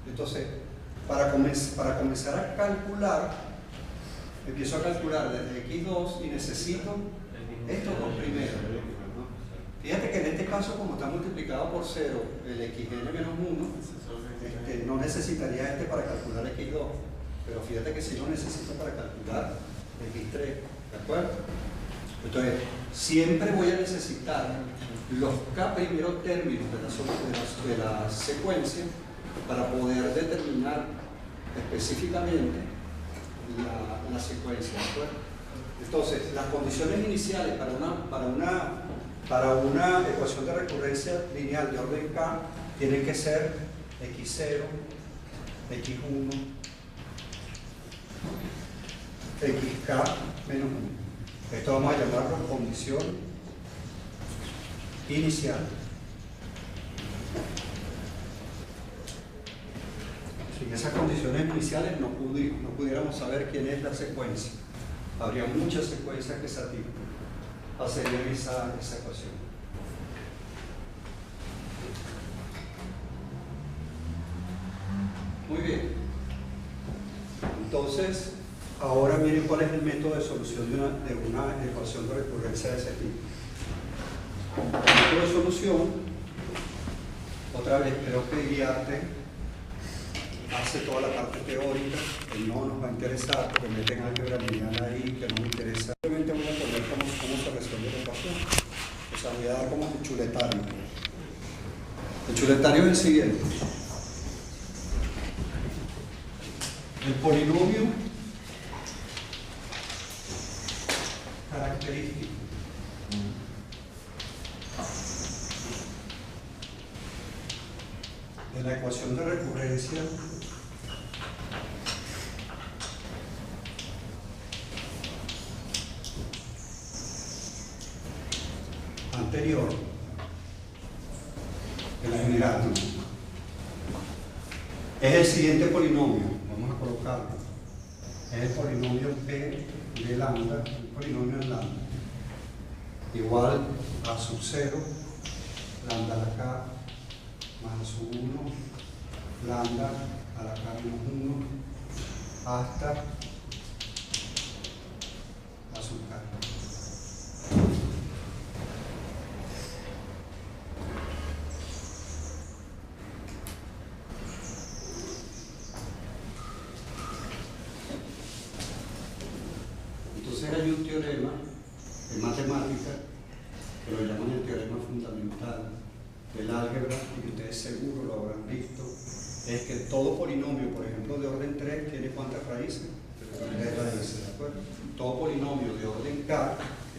Entonces, para comenzar a calcular, empiezo a calcular desde X2 y necesito estos dos primeros. Fíjate que en este caso, como está multiplicado por 0, el Xn menos 1, no necesitaría este para calcular X2, pero fíjate que sí lo necesito para calcular X3, ¿de acuerdo? Entonces, siempre voy a necesitar los K primeros términos de la secuencia para poder determinar específicamente la secuencia, ¿de acuerdo? Entonces, las condiciones iniciales para una ecuación de recurrencia lineal de orden K tienen que ser X0, X1, XK menos 1. Esto vamos a llamarlo condición inicial. Sin esas condiciones iniciales no pudiéramos saber quién es la secuencia. Habría muchas secuencias que satisfacerían esa ecuación. Muy bien. Entonces, ahora miren cuál es el método de solución de una ecuación de recurrencia de ese tipo. El método de solución, otra vez, creo que guiarte hace toda la parte teórica, que no nos va a interesar, porque meten álgebra lineal ahí, que no me interesa. Simplemente voy a poner cómo se resuelve la ecuación. O sea, voy a dar como el chuletario. El chuletario es el siguiente. El polinomio característico. De la ecuación de recurrencia anterior, de la general, ¿no? Es el siguiente polinomio, vamos a colocarlo. Es el polinomio P de lambda, el polinomio en lambda, igual a sub 0, lambda a la k, más sub 1, lambda a la k menos 1, hasta a sub k. Entonces hay un teorema en matemática que lo llaman el teorema fundamental del álgebra, y que ustedes seguro lo habrán visto, es que todo polinomio, por ejemplo, de orden 3, ¿tiene cuántas raíces? 3 raíces, ¿de acuerdo? Todo polinomio de orden K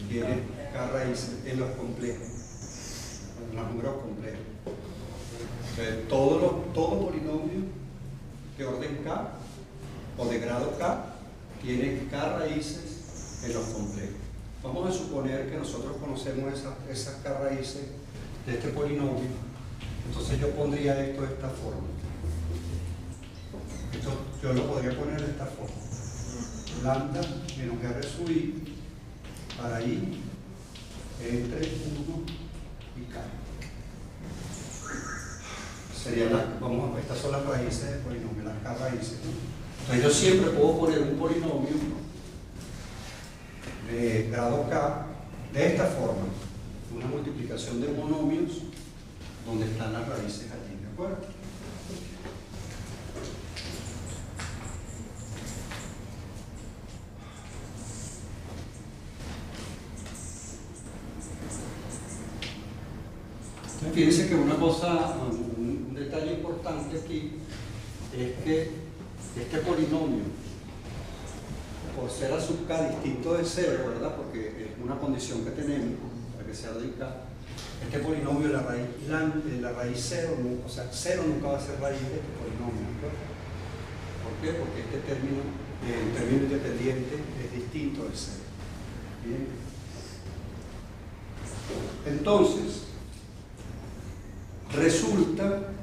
tiene K raíces en los complejos, en los números complejos. Entonces, todo polinomio de orden K o de grado K tiene K raíces en los complejos. Vamos a suponer que nosotros conocemos esas K raíces de este polinomio. Entonces yo pondría esto de esta forma. Esto yo lo podría poner de esta forma. Lambda menos R sub I para I entre 1 y K. Serían estas son las raíces del polinomio, las K raíces, ¿no? Entonces yo siempre puedo poner un polinomio de grado K de esta forma, una multiplicación de monomios donde están las raíces allí, ¿de acuerdo? Entonces, fíjense que una cosa, un detalle importante aquí es que este polinomio, por ser a sub k distinto de 0, ¿verdad? Porque es una condición que tenemos para que sea de k. Este polinomio, la raíz 0, o sea, 0 nunca va a ser raíz de este polinomio, ¿no? ¿Por qué? Porque este término, el término independiente, es distinto de 0. Bien. Entonces, resulta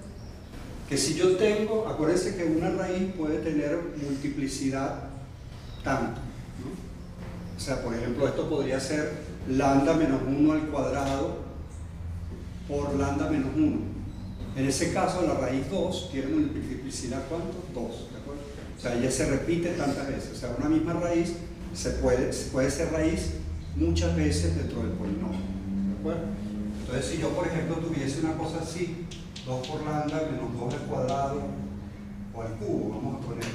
que si yo tengo, acuérdense que una raíz puede tener multiplicidad tanto, ¿no? O sea, por ejemplo, esto podría ser lambda menos 1 al cuadrado por lambda menos 1. En ese caso, la raíz 2 tiene multiplicidad, ¿cuánto? 2, ¿de acuerdo? O sea, ella se repite tantas veces. O sea, una misma raíz puede ser raíz muchas veces dentro del polinomio, ¿de acuerdo? Entonces, si yo, por ejemplo, tuviese una cosa así, 2 por lambda menos 2 al cuadrado o al cubo, vamos a poner,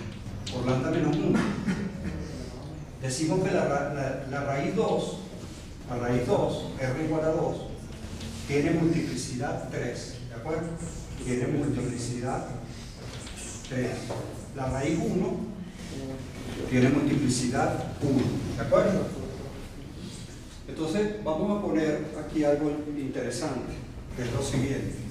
por lambda menos 1. Decimos que la raíz 2, R igual a 2, tiene multiplicidad 3, ¿de acuerdo? Tiene multiplicidad 3. La raíz 1 tiene multiplicidad 1, ¿de acuerdo? Entonces, vamos a poner aquí algo interesante, que es lo siguiente.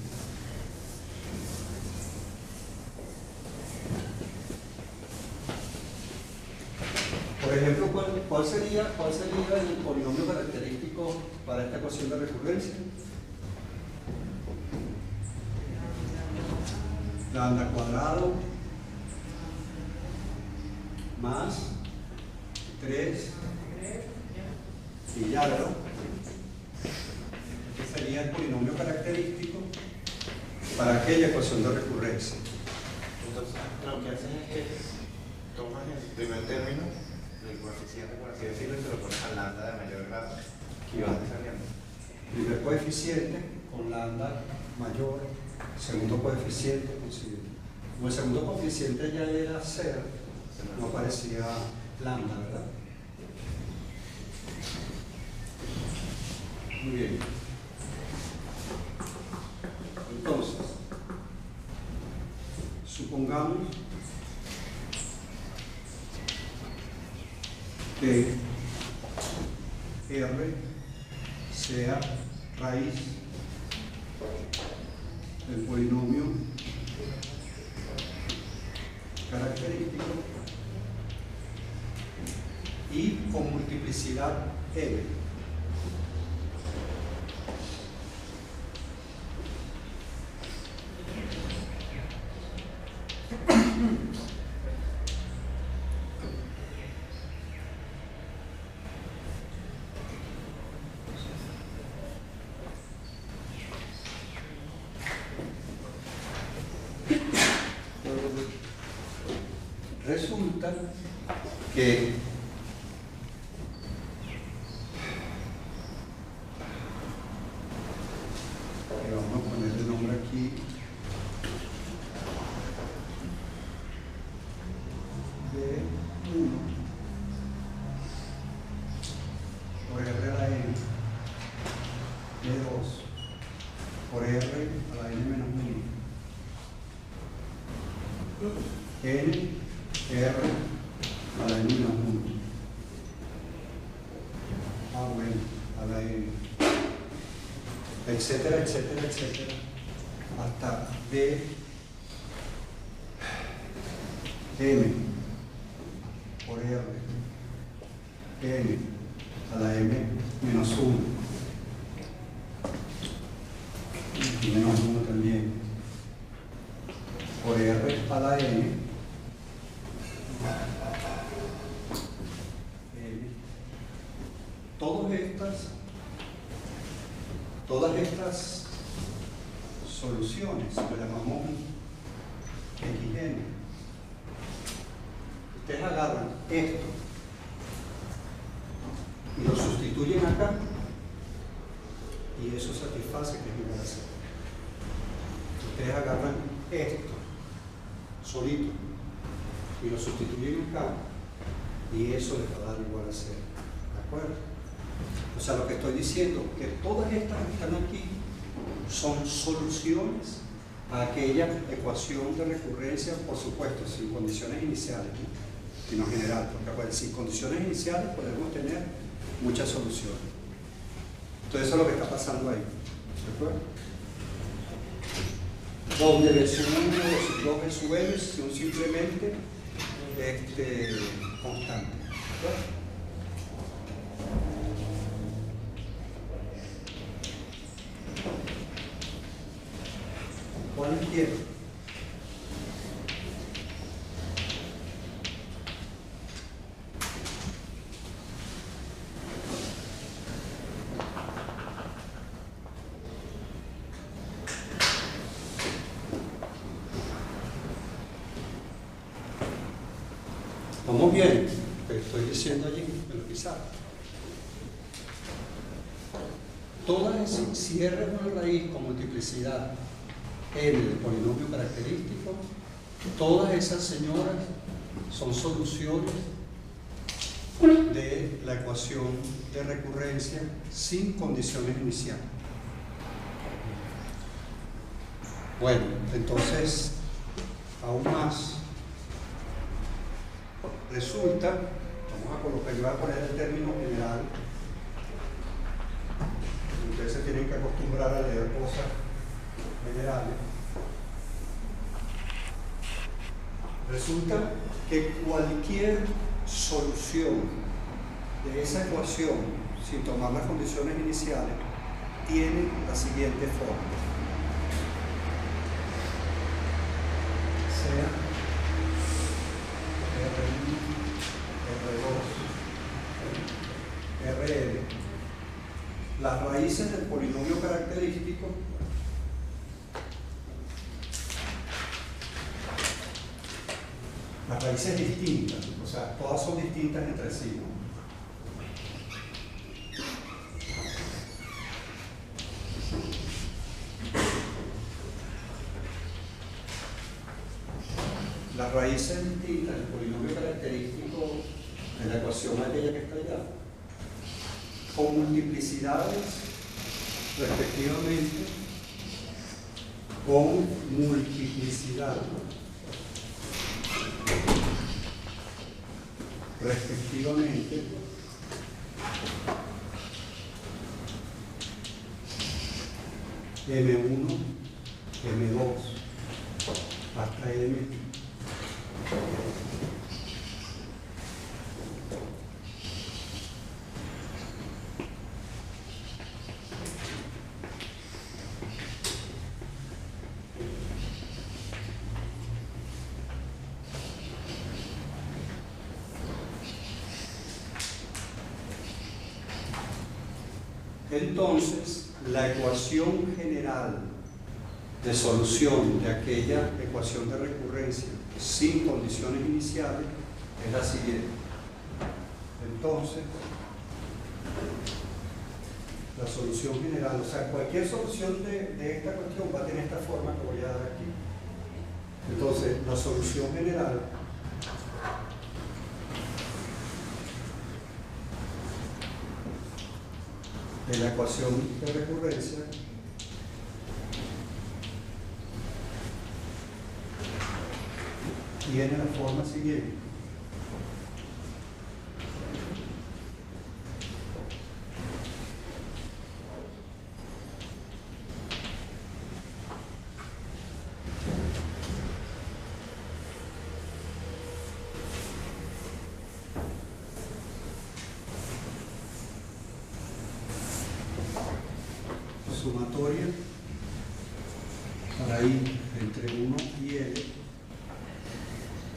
Por ejemplo, ¿cuál sería el polinomio característico para esta ecuación de recurrencia? Lambda cuadrado más 3 y ya, ¿verdad? Este sería el polinomio característico para aquella ecuación de recurrencia. Entonces, lo que hacen es que tomas el primer término del coeficiente, por así decirlo, y se lo pones a lambda de mayor grado y vas descendiendo. Primer coeficiente con lambda mayor, segundo coeficiente con siguiente. Como el segundo coeficiente ya era 0, no aparecía lambda, ¿verdad? Muy bien. Entonces, supongamos que R sea raíz del polinomio característico y con multiplicidad M. Resulta que vamos a poner el nombre aquí de 1 por R a la N de 2 por R a la N menos 1 N R a la N menos 1. Ah, bueno, a la N. Etcétera, etcétera, etcétera. Hasta D M por R N a la M menos 1. Y menos 1 también. Por R a la N. Todas estas soluciones que llamamos XN, ustedes agarran esto y lo sustituyen acá y eso satisface que es igual a 0. Ustedes agarran esto solito y lo sustituyen acá y eso les va a dar igual a 0. ¿De acuerdo? O sea, lo que estoy diciendo que todas estas que están aquí son soluciones a aquella ecuación de recurrencia, por supuesto, sin condiciones iniciales, ¿no? Sino general, porque pues, sin condiciones iniciales podemos tener muchas soluciones. Entonces eso es lo que está pasando ahí. ¿De acuerdo? Donde B sub 1 y 2 B sub n son simplemente constantes. ¿De acuerdo? ¿Cuál quiero? ¿Vamos bien? Lo que estoy diciendo allí, en lo quizá. Si R es una raíz con multiplicidad N del polinomio característico, todas esas señoras son soluciones de la ecuación de recurrencia sin condiciones iniciales. Bueno, entonces, aún más, resulta, vamos a colocar, yo voy a poner el término general, ustedes se tienen que acostumbrar a leer cosas generales. Resulta que cualquier solución de esa ecuación sin tomar las condiciones iniciales tiene la siguiente forma: sea R1, R2, Rn, las raíces del polinomio característico las raíces distintas, o sea, todas son distintas entre sí, ¿no? Las raíces distintas del polinomio característico de la ecuación aquella que está allá, con multiplicidades respectivamente, con multiplicidad respectivamente M1, M2, hasta M. Entonces, la ecuación general de solución de aquella ecuación de recurrencia sin condiciones iniciales es la siguiente. Entonces, la solución general, o sea, cualquier solución de esta cuestión va a tener esta forma que voy a dar aquí. Entonces, la solución general de la ecuación de recurrencia tiene la forma siguiente. Sumatoria para ir entre 1 y L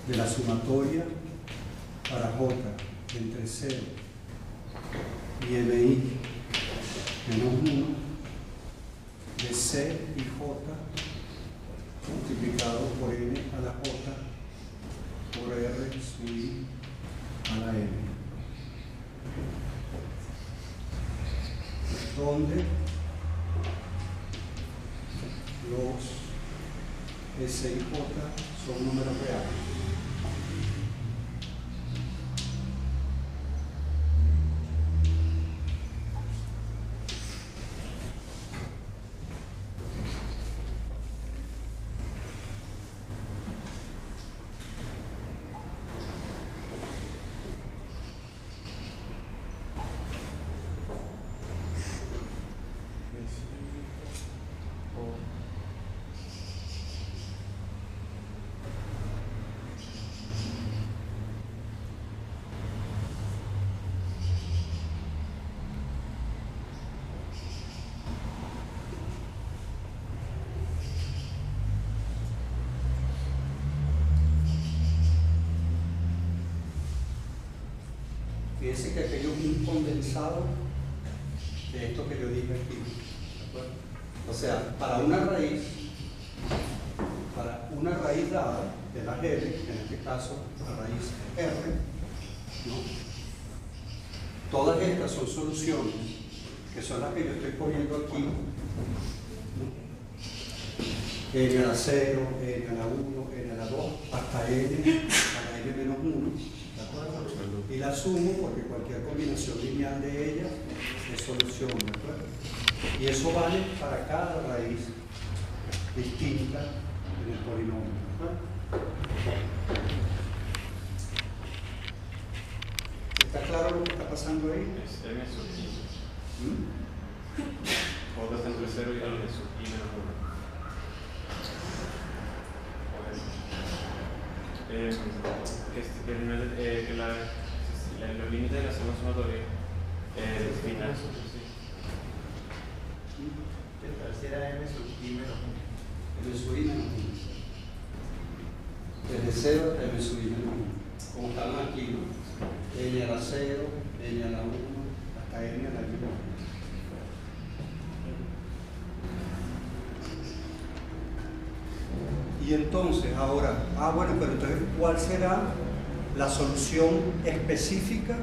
de la sumatoria para J entre 0 y MI menos 1 de C y J multiplicado por N a la J por R sub I a la M, donde los S y J son números reales. Fíjense que aquello es un condensado de esto que yo dije aquí. ¿De acuerdo? O sea, para una raíz dada de la R, en este caso la raíz R, ¿no? Todas estas son soluciones, que son las que yo estoy poniendo aquí, ¿no? N a la 0, N a la 1, N a la 2, hasta N a la N menos 1. ¿De acuerdo? Y la sumo porque cualquier combinación lineal de ellas es solución, ¿de acuerdo? Y eso vale para cada raíz distinta en el polinomio, ¿de acuerdo? ¿Está claro lo que está pasando ahí? Es M sub I. J está entre 0 y N sub I menos 1. Los límites de la suma sumatoria final. Si era M sub I menos 1. M sub I menos 1. Desde 0 hasta M sub I menos 1. Como están aquí, ¿no? N a la 0, N a la 1, hasta N a la 1. Y entonces, ahora, bueno, pero entonces, ¿cuál será la solución específica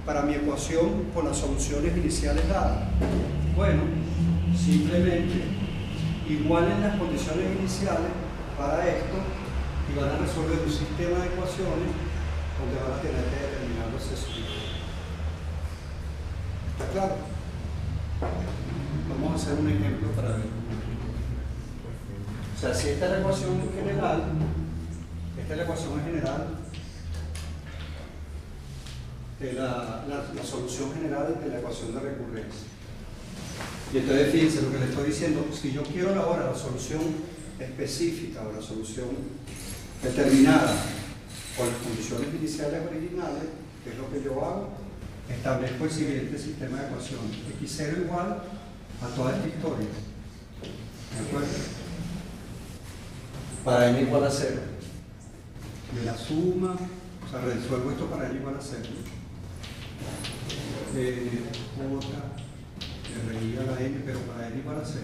para mi ecuación con las soluciones iniciales dadas? Bueno, simplemente igualen las condiciones iniciales para esto y van a resolver un sistema de ecuaciones donde van a tener que determinar los sesgos. ¿Está claro? Vamos a hacer un ejemplo para ver. O sea, si esta es la ecuación general, esta es la ecuación general de la solución general de la ecuación de recurrencia. Y entonces fíjense lo que le estoy diciendo, si yo quiero ahora la solución específica o la solución determinada por las condiciones iniciales originales, que es lo que yo hago, establezco el siguiente sistema de ecuaciones. X0 igual a toda esta historia. ¿De acuerdo? Para n igual a 0. De la suma, o sea, resuelvo esto para n igual a 0. Le reía la n, pero para n igual a 0.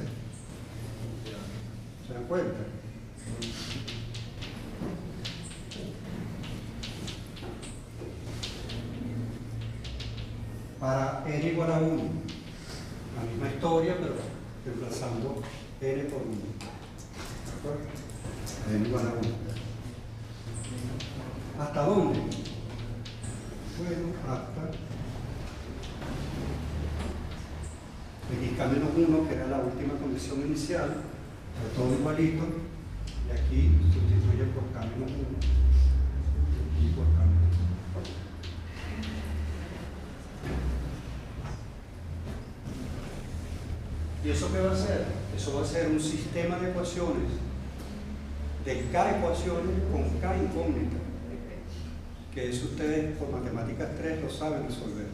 ¿Se dan cuenta? Para n igual a 1, la misma historia, pero reemplazando n por 1. ¿De acuerdo? N igual a 1. ¿Hasta dónde? Bueno, hasta xk-1, que era la última condición inicial, de todo igualito, y aquí sustituye por k-1 y por k-1. ¿Y eso qué va a ser? Eso va a ser un sistema de ecuaciones, de k ecuaciones con k incógnita, que eso ustedes por matemáticas 3 lo saben resolver.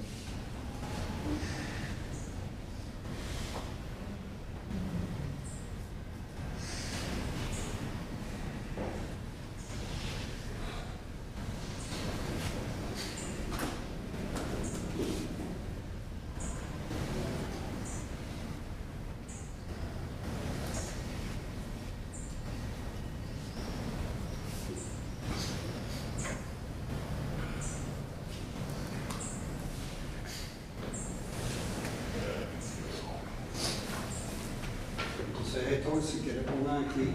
Esto, si quieren pongan aquí,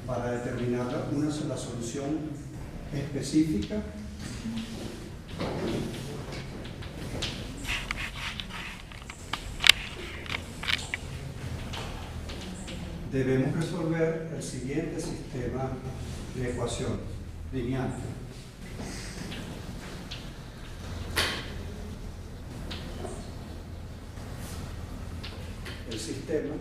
para determinar la solución específica, debemos resolver el siguiente sistema de ecuaciones lineal. El sistema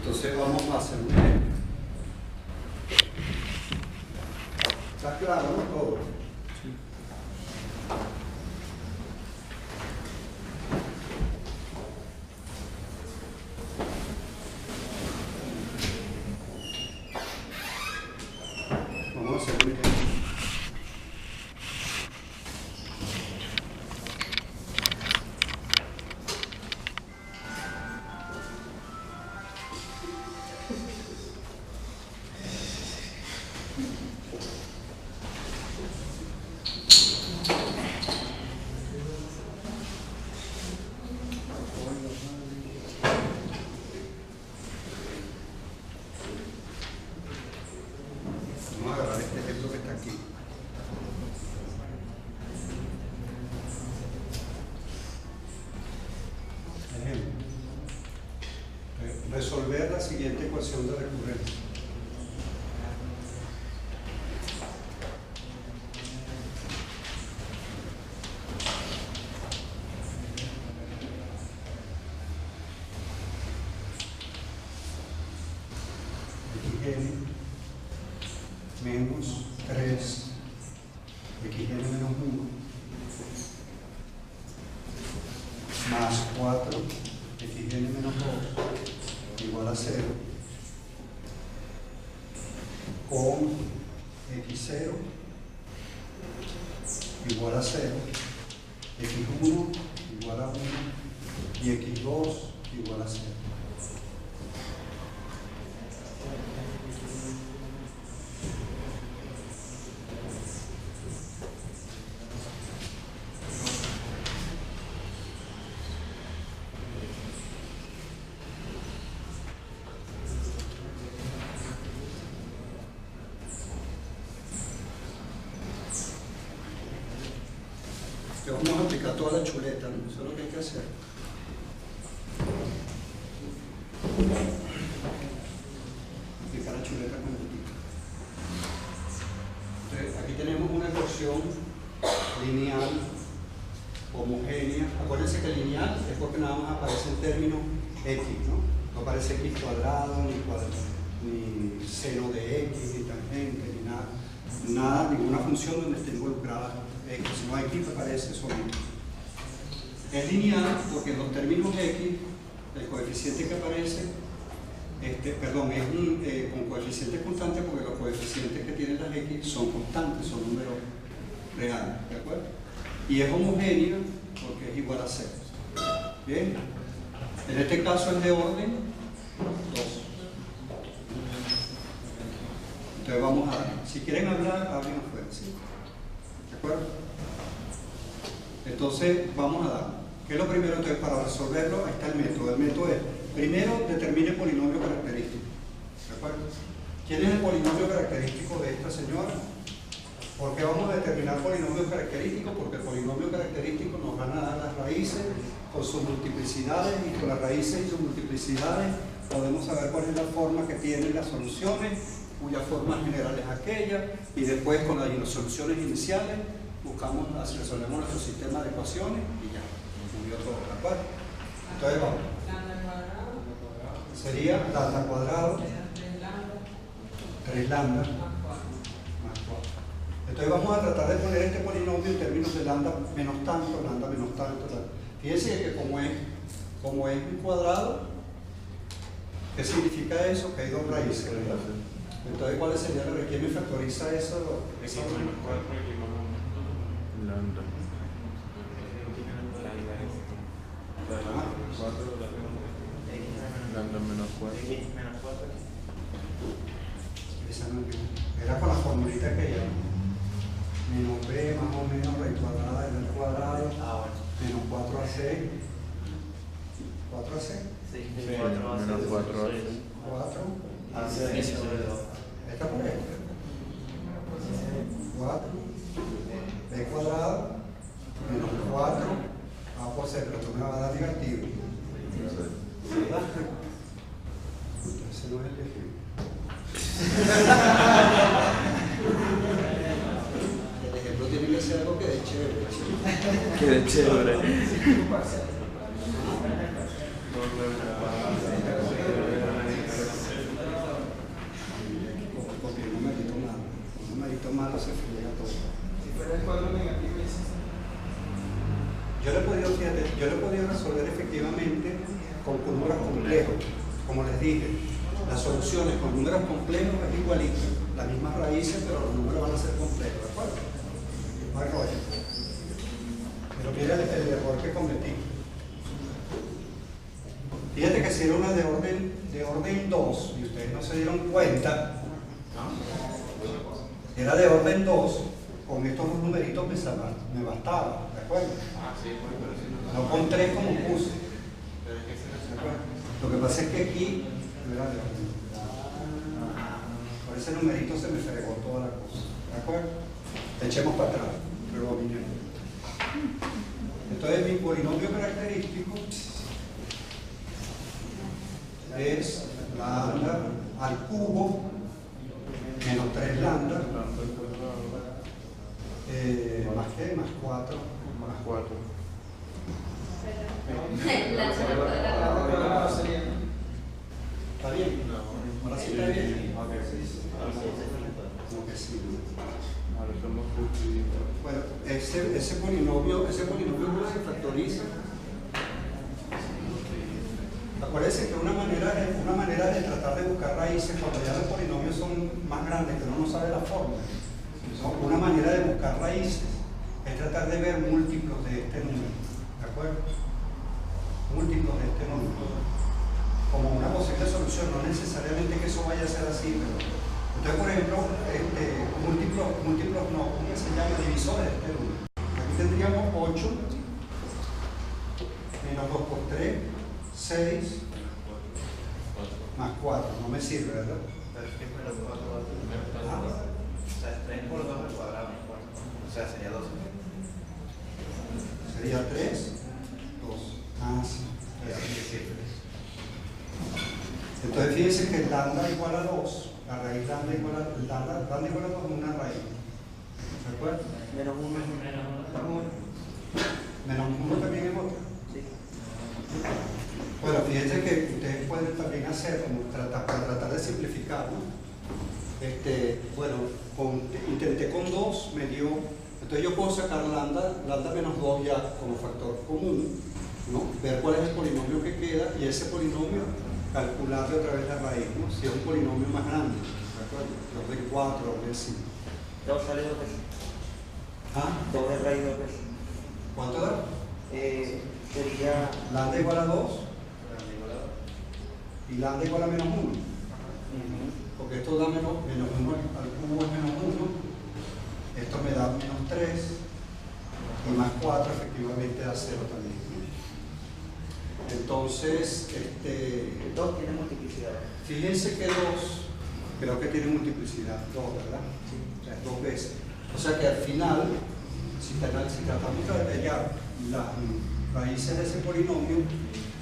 entonces vamos a hacer un ejemplo. ¿Está claro, no todo? Sí. Vamos a hacer un ejemplo. Vamos a agarrar este ejemplo que está aquí. Ejemplo. Resolver la siguiente ecuación de recurrencia. Xn menos 3 xn menos 1 más 4 xn menos 2 igual a 0 con x0 igual a 0, x1 igual a 1 y x2 igual a 0. Vamos toda la chuleta, ¿no? Eso es lo que hay que hacer. Aplicar la chuleta con el tipo. Entonces, aquí tenemos una ecuación lineal homogénea. Acuérdense que lineal es porque nada más aparece el término x, ¿no? No aparece x cuadrado, ni seno de x, ni tangente, ni nada, ninguna función donde esté involucrada x. Si no x aparece solamente. Es lineal porque en los términos x, el coeficiente que aparece, es con coeficientes constantes porque los coeficientes que tienen las x son constantes, son números reales, ¿de acuerdo? Y es homogénea porque es igual a 0. Bien, en este caso es de orden 2. Entonces vamos a dar. Si quieren hablar, hablen afuera, ¿sí? ¿De acuerdo? Entonces vamos a dar. ¿Qué es lo primero? Entonces, para resolverlo, ahí está el método. El método es, primero, determine el polinomio característico. ¿De acuerdo? ¿Quién es el polinomio característico de esta señora? ¿Por qué vamos a determinar polinomios característicos? Porque el polinomio característico nos van a dar las raíces con sus multiplicidades, y con las raíces y sus multiplicidades podemos saber cuál es la forma que tienen las soluciones, cuya forma general es aquella, y después con las soluciones iniciales buscamos, resolvemos nuestro sistema de ecuaciones y ya. ¿De acuerdo? Entonces vamos. Sería lambda cuadrado 3 lambda más 4. Entonces vamos a tratar de poner este polinomio en términos de lambda menos tanto, lambda menos tanto. Fíjense que como es un cuadrado, ¿qué significa eso? Que hay dos raíces, ¿verdad? Entonces, ¿cuál sería la raíz? ¿Quién me factoriza eso? X menos 4, X más 1. Lambda. Lambda menos 4. Esa no era con la formulita que ya. Menos b más o menos raíz cuadrada del cuadrado. Menos 4ac. 4ac. Sí, Menos 4 ahí. 4. AC sobre 2. Esta por esta. 4. B cuadrado. Menos 4. A por c, pero esto me va a dar negativo. ¿Verdad? Ese no es el ejemplo. El ejemplo tiene que ser algo que dé chévere. Qué de chévere. Copié un numerito malo. Un numerito malo se friega todo. Si fuera el cuadro negativo, Yo lo he podido resolver efectivamente con números complejos. Como les dije, las soluciones con números complejos es igualito. Las mismas raíces, pero los números van a ser complejos, ¿de acuerdo? No hay rollo. Pero mira el error que cometí. Fíjate que si era una de orden 2, y ustedes no se dieron cuenta, era de orden 2, con estos dos numeritos me bastaba, ¿de acuerdo? No con 3 como puse. Lo que pasa es que aquí no era de orden. Por ese numerito se me fregó toda la cosa, ¿de acuerdo? Echemos para atrás, rebobinemos. Entonces mi polinomio característico es lambda al cubo menos 3 lambda más qué, más 4 Más 4. ¿Está bien? Ahora sí está bien. Como que sí. Ahora estamos justo. Bueno, ese polinomio se factoriza. Acuérdense que una manera de tratar de buscar raíces cuando ya los polinomios son más grandes, que uno no sabe la forma, ¿no? Una manera de buscar raíces es tratar de ver múltiplos de este número, ¿de acuerdo? Múltiplos de este número como una posible solución, no necesariamente que eso vaya a ser así, pero entonces, por ejemplo, múltiplos no, ¿cómo se llama? Divisores de este número. Aquí tendríamos 8 menos 2 por 3, 6 más 4, no me sirve, ¿verdad? Pero es que es menos 4 O sea, es 3 por 2 al cuadrado. O sea, sería 12. Sería 3, 2. Ah, sí. Entonces fíjense que lambda igual a 2, la raíz lambda igual a 2 es una raíz. ¿De acuerdo? Menos 1 es Menos 1 también es otra. Sí. Bueno, fíjense que ustedes pueden también hacer, como para tratar de simplificar, ¿no? Bueno, intenté con 2, me dio, entonces yo puedo sacar lambda menos 2 ya como factor común, ¿no? Ver cuál es el polinomio que queda y ese polinomio calcularle otra vez la raíz, ¿no? Si es un polinomio más grande, ¿de acuerdo? Los de 4, los de 5. 2 sale 2 veces. ¿Ah? 2 de raíz 2 veces. ¿Cuánto da? Sería Lambda igual a 2 y lambda igual a menos 1. Porque esto da menos 1 al cubo es menos 1, esto me da menos 3 y más 4 efectivamente da 0 también. Entonces, 2 tiene multiplicidad. fíjense que 2 creo que tiene multiplicidad, 2, ¿verdad? Sí. O sea, 2 veces. O sea que al final, si tratamos de detallar las raíces de ese polinomio,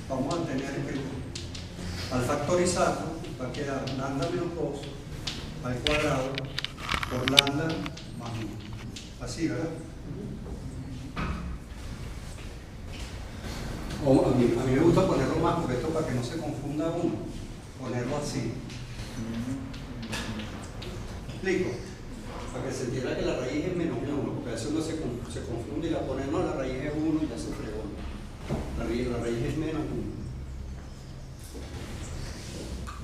vamos a tener que, al factorizarlo, va a quedar lambda menos 2 al cuadrado por lambda más 1. Así, ¿verdad? O a mí me gusta ponerlo más, porque esto para que no se confunda uno, ponerlo así. ¿Me explico? Para que se entienda que la raíz es menos 1, porque a veces uno se confunde y la pone, no, la raíz es 1 y ya se fregó. La raíz es menos 1.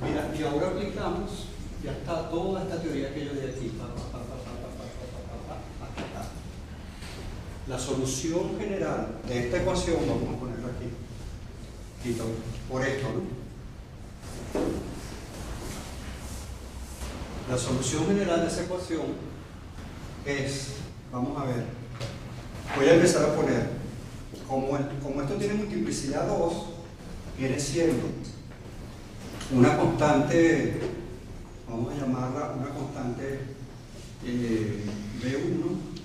Mira, y ahora aplicamos, ya está toda esta teoría que yo di aquí, hasta acá. La solución general de esta ecuación, vamos a ponerla aquí, por esto, ¿no? La solución general de esa ecuación es, vamos a ver, voy a empezar a poner, como esto tiene multiplicidad 2, viene siendo una constante, vamos a llamarla una constante B1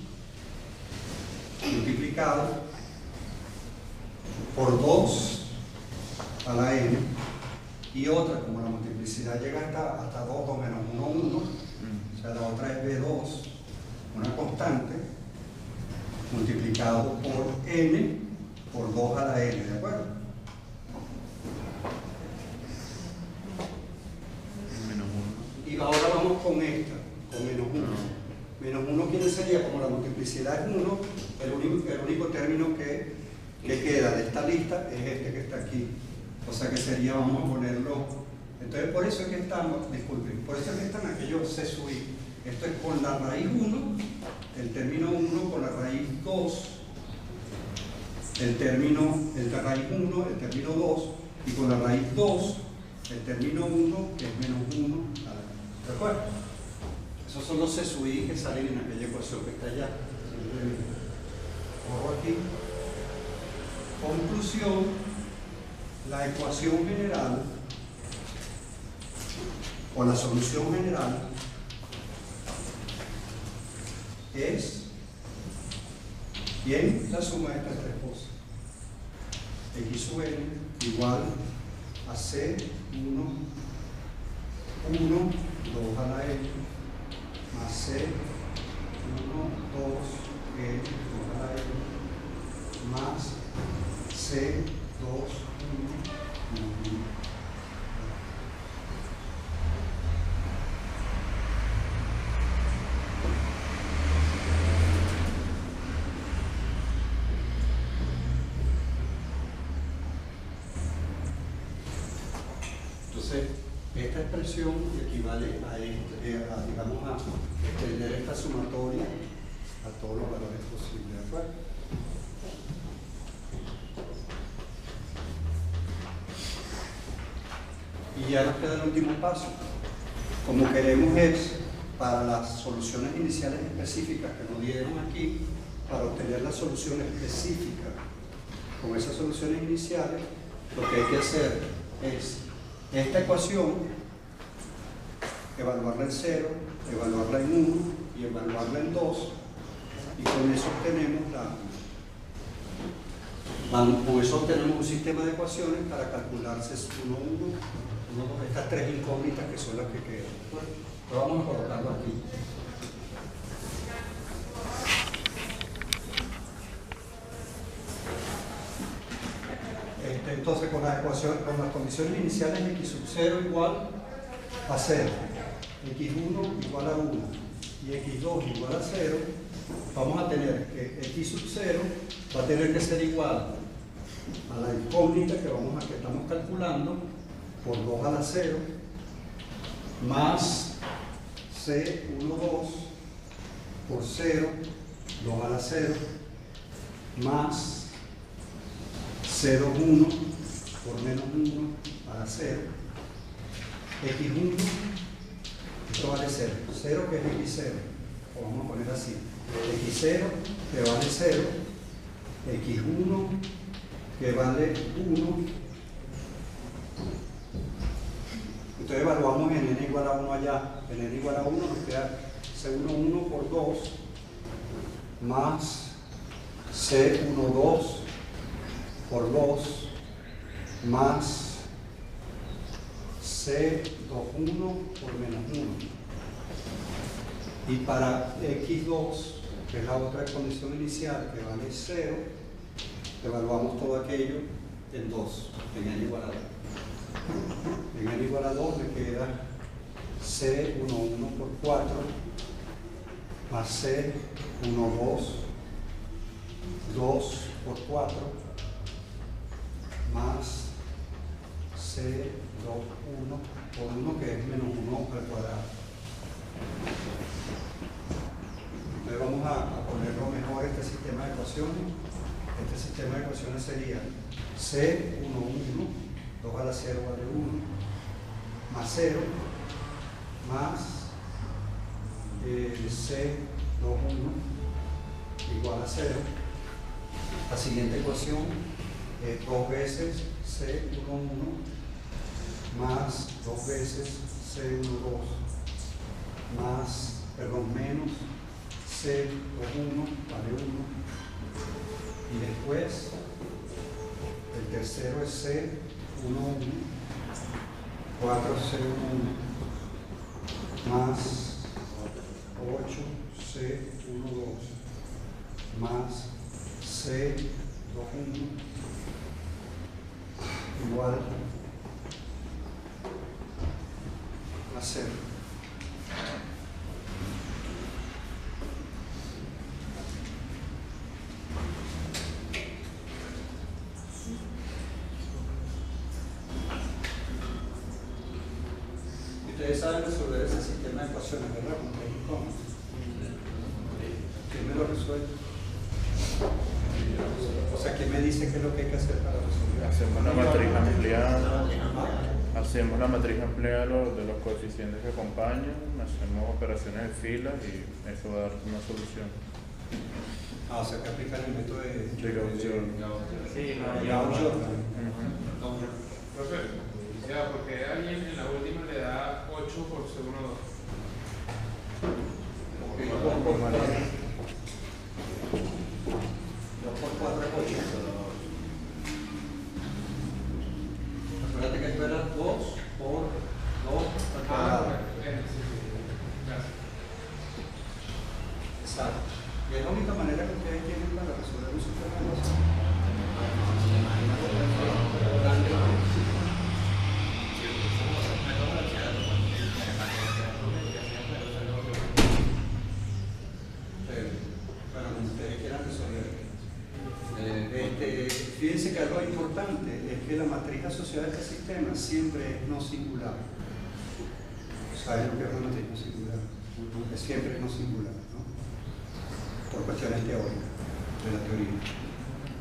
multiplicado por 2 a la n y otra, como la multiplicidad llega hasta 2 o menos 1, 1, o sea, la otra es B2, una constante multiplicado por n por 2 a la n, ¿de acuerdo? Menos 1. Y ahora vamos con esta, con menos 1. Menos 1, ¿quién sería? Como la multiplicidad es 1, el único término que queda de esta lista es este que está aquí. O sea que sería, vamos a ponerlo. Entonces, por eso es que estamos, disculpen, por eso es que están aquellos C sub I. Esto es con la raíz 1, el término 1 con la raíz 2, el de raíz 1, el término 2, y con la raíz 2, el término 1, que es menos 1. ¿De acuerdo? Esos son los C sub I que salen en aquella ecuación que está allá. Corro aquí. Conclusión, la ecuación general o la solución general es bien la suma de estas tres cosas. X sub n igual a C1, 1, 2 a la n más C, 1, 2, n, 2 a la n más C, 2, 1, 1. Entonces, esta expresión equivale a, digamos, a extender esta sumatoria a todos los valores posibles, ¿de acuerdo? Y ya nos queda el último paso. Como queremos es, para las soluciones iniciales específicas que nos dieron aquí, para obtener la solución específica con esas soluciones iniciales, lo que hay que hacer es esta ecuación, evaluarla en 0, evaluarla en 1 y evaluarla en 2, y con eso obtenemos Con eso obtenemos un sistema de ecuaciones para calcular CES 1, 1, 1, 2, estas tres incógnitas que son las que quedan. Pero vamos a colocarlo aquí. Entonces, con las condiciones iniciales, x sub 0 igual a 0, x1 igual a 1 y x2 igual a 0, vamos a tener que x sub 0 va a tener que ser igual a la incógnita que estamos calculando por 2 a la 0 más c12 por 0, 2 a la 0 más C21 por menos 1 a la 0, x1, esto vale 0, 0 que es x0, o vamos a poner así, x0 que vale 0, x1 que vale 1, entonces evaluamos en n igual a 1 allá, en n igual a 1 nos queda C11 por 2 más C12 por 2 más C21 por menos 1. Y para x2, que es la otra condición inicial, que vale 0, evaluamos todo aquello en 2, en n igual a 2. En n igual a 2 me queda C11 por 4 más C12, 2 por 4, más C21 por 1, que es menos 1 al cuadrado. Entonces vamos a ponerlo mejor este sistema de ecuaciones. Este sistema de ecuaciones sería C11, 2 a la 0 vale 1, más 0, más C21 igual a 0. La siguiente ecuación es 2 veces C11 más 2 veces C12 menos C21 vale 1, y después el tercero es C11, 4C11 más 8C12 más C21 igual a 0. Ustedes saben resolver ese sistema de ecuaciones, ¿verdad? ¿Cómo? ¿Quién me lo resuelve? O sea, ¿quién me dice qué es lo que hay que hacer para resolver? Hacemos la matriz ampliada. Hacemos la matriz ampliada de los coeficientes que acompañan, hacemos operaciones de filas y eso va a dar una solución. O sea, que aplicar el método de Gauss-Jordan. Sí, Gauss-Jordan. Profe, o sea, porque alguien en la última le da 8 por C12. 2 por 4 es 8. Acuérdate que esto era 2 por 2 al cuadrado. Gracias. Exacto. Y es la única manera que ustedes tienen para resolver un sistema de ecuaciones. Bueno, como ustedes quieran resolver. Fíjense que algo importante es que la matriz asociada a este sistema siempre es no singular. ¿Saben lo que es una matriz no singular? Siempre es no singular, ¿no? Por cuestiones teóricas, de la teoría.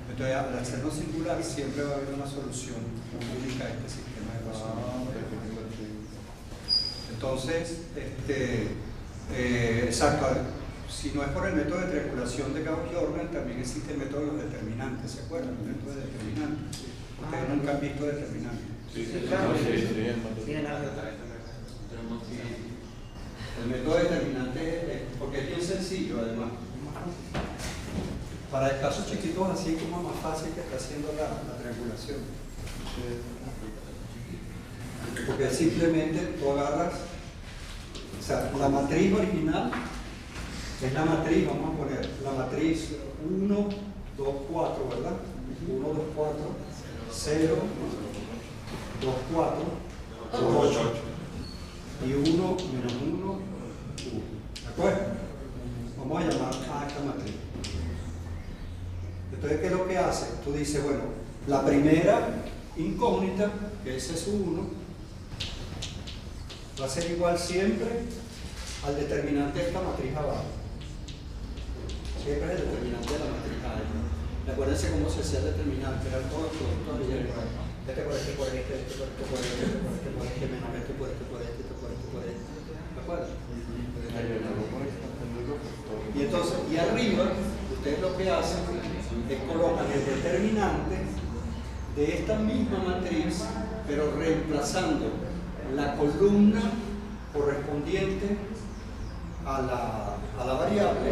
Entonces, al ser no singular, siempre va a haber una solución única a este sistema de ecuaciones. Entonces, exacto, si no es por el método de triangulación de Gauss-Jordan, también existe el método de los determinantes, ¿se acuerdan? El método de determinantes. Ustedes nunca han visto determinantes. Sí, claro. sí. El método determinante es, porque es bien sencillo además. Para casos chiquitos así como más fácil que está haciendo la triangulación. Porque simplemente tú agarras, o sea, la matriz original es la matriz, vamos a poner la matriz 1, 2, 4, ¿verdad? 1, 2, 4, 0, 2, 4, 8 y 1, menos 1, 1. ¿De acuerdo? Vamos a llamar a esta matriz. Entonces, ¿qué es lo que hace? Tú dices, bueno, la primera incógnita, que ese es 1, va a ser igual siempre al determinante de esta matriz abajo. Siempre es el determinante de la matriz A. Acuérdense cómo se hacía el determinante, eran todos los productos de este por este, por este, este por este, por este, este por este, por este, menos este por este, por este, este por este, por este. ¿De acuerdo? Y entonces, y arriba, ustedes lo que hacen es colocan el determinante de esta misma matriz, pero reemplazando la columna correspondiente a la variable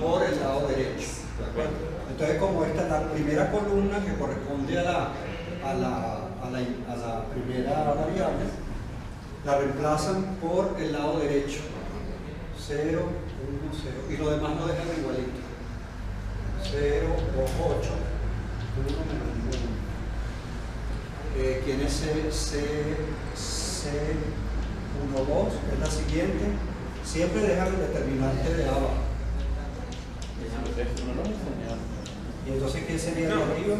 por el lado derecho. ¿De acuerdo? Entonces, como esta es la primera columna que corresponde a la primera variable, la reemplazan por el lado derecho. 0, 1, 0. Y lo demás lo dejan igualito. 0, 2, 8. 1 menos 1. ¿Quién es C 1, 2? Es la siguiente. Siempre dejan el determinante de abajo. Y entonces, ¿qué sería de arriba?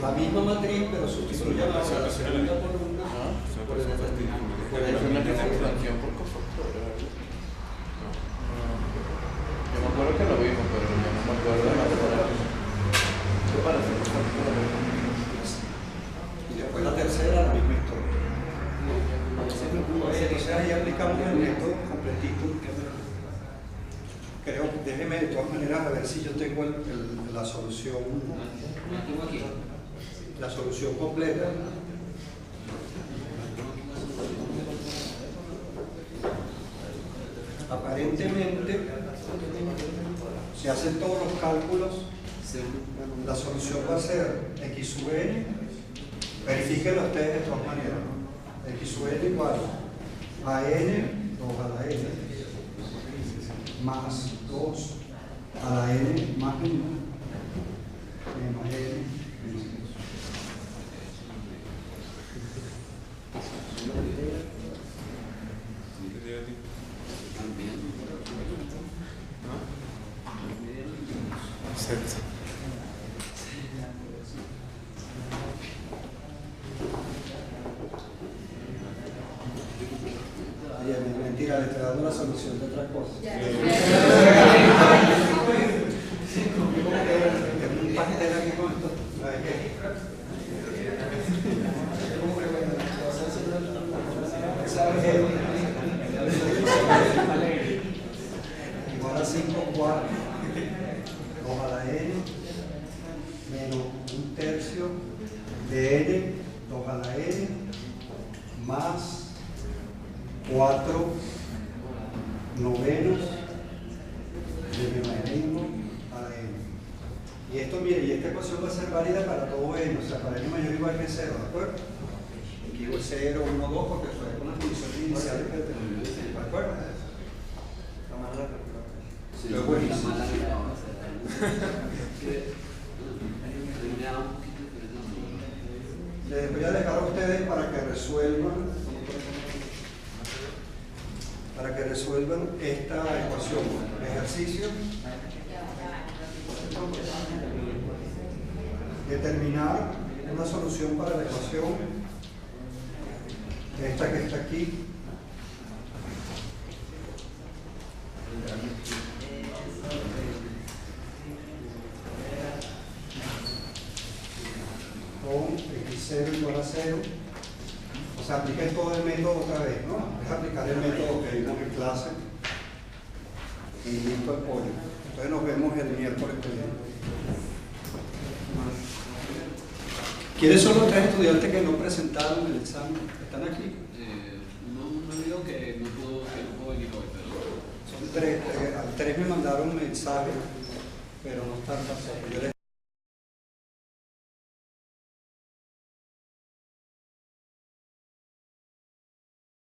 La misma matriz, pero sustituyen ahora la segunda columna por el determinante. Yo me acuerdo que lo vimos, pero yo no me acuerdo de la palabra. ¿Qué parece? Y después la tercera, la misma historia. Entonces ahí aplicamos el método completito. Creo, déjeme de todas maneras a ver si yo tengo la solución. La solución completa. Aparentemente, si hacen todos los cálculos, la solución va a ser x sub n. Verifíquenlo ustedes de todas maneras. X sub n igual a n, 2 a la n, más 2 a la n más 1, menos n menos 2. Mentira, le estoy dando la solución de otra cosa. Un pastel aquí con esto. Igual a 5 cuartos, 2 a la n, menos 1/3 de n, 2 a la n, más 4 novenos de menos n a la n. Y esto, mire, y esta ecuación va a ser válida para todo n, o sea, para n mayor o igual que 0, ¿de acuerdo? Aquí digo 0, 1, 2, porque fue con las condiciones iniciales que tenemos, ¿de acuerdo? Sí, Pero buenísimo. Les voy a dejar a ustedes para que resuelvan esta ecuación. Ejercicio. Determinar una solución para la ecuación. Esta que está aquí. Con x0 igual a 0. O sea, apliquen todo el método otra vez, ¿no? Es aplicar el método que vimos en clase. Y listo el pollo. Entonces nos vemos el miércoles que viene. ¿Quiénes son los 3 estudiantes que no presentaron el examen? ¿Están aquí? No digo que no puedo venir hoy, pero... Son 3. Al 3 me mandaron un mensaje pero no están pasando.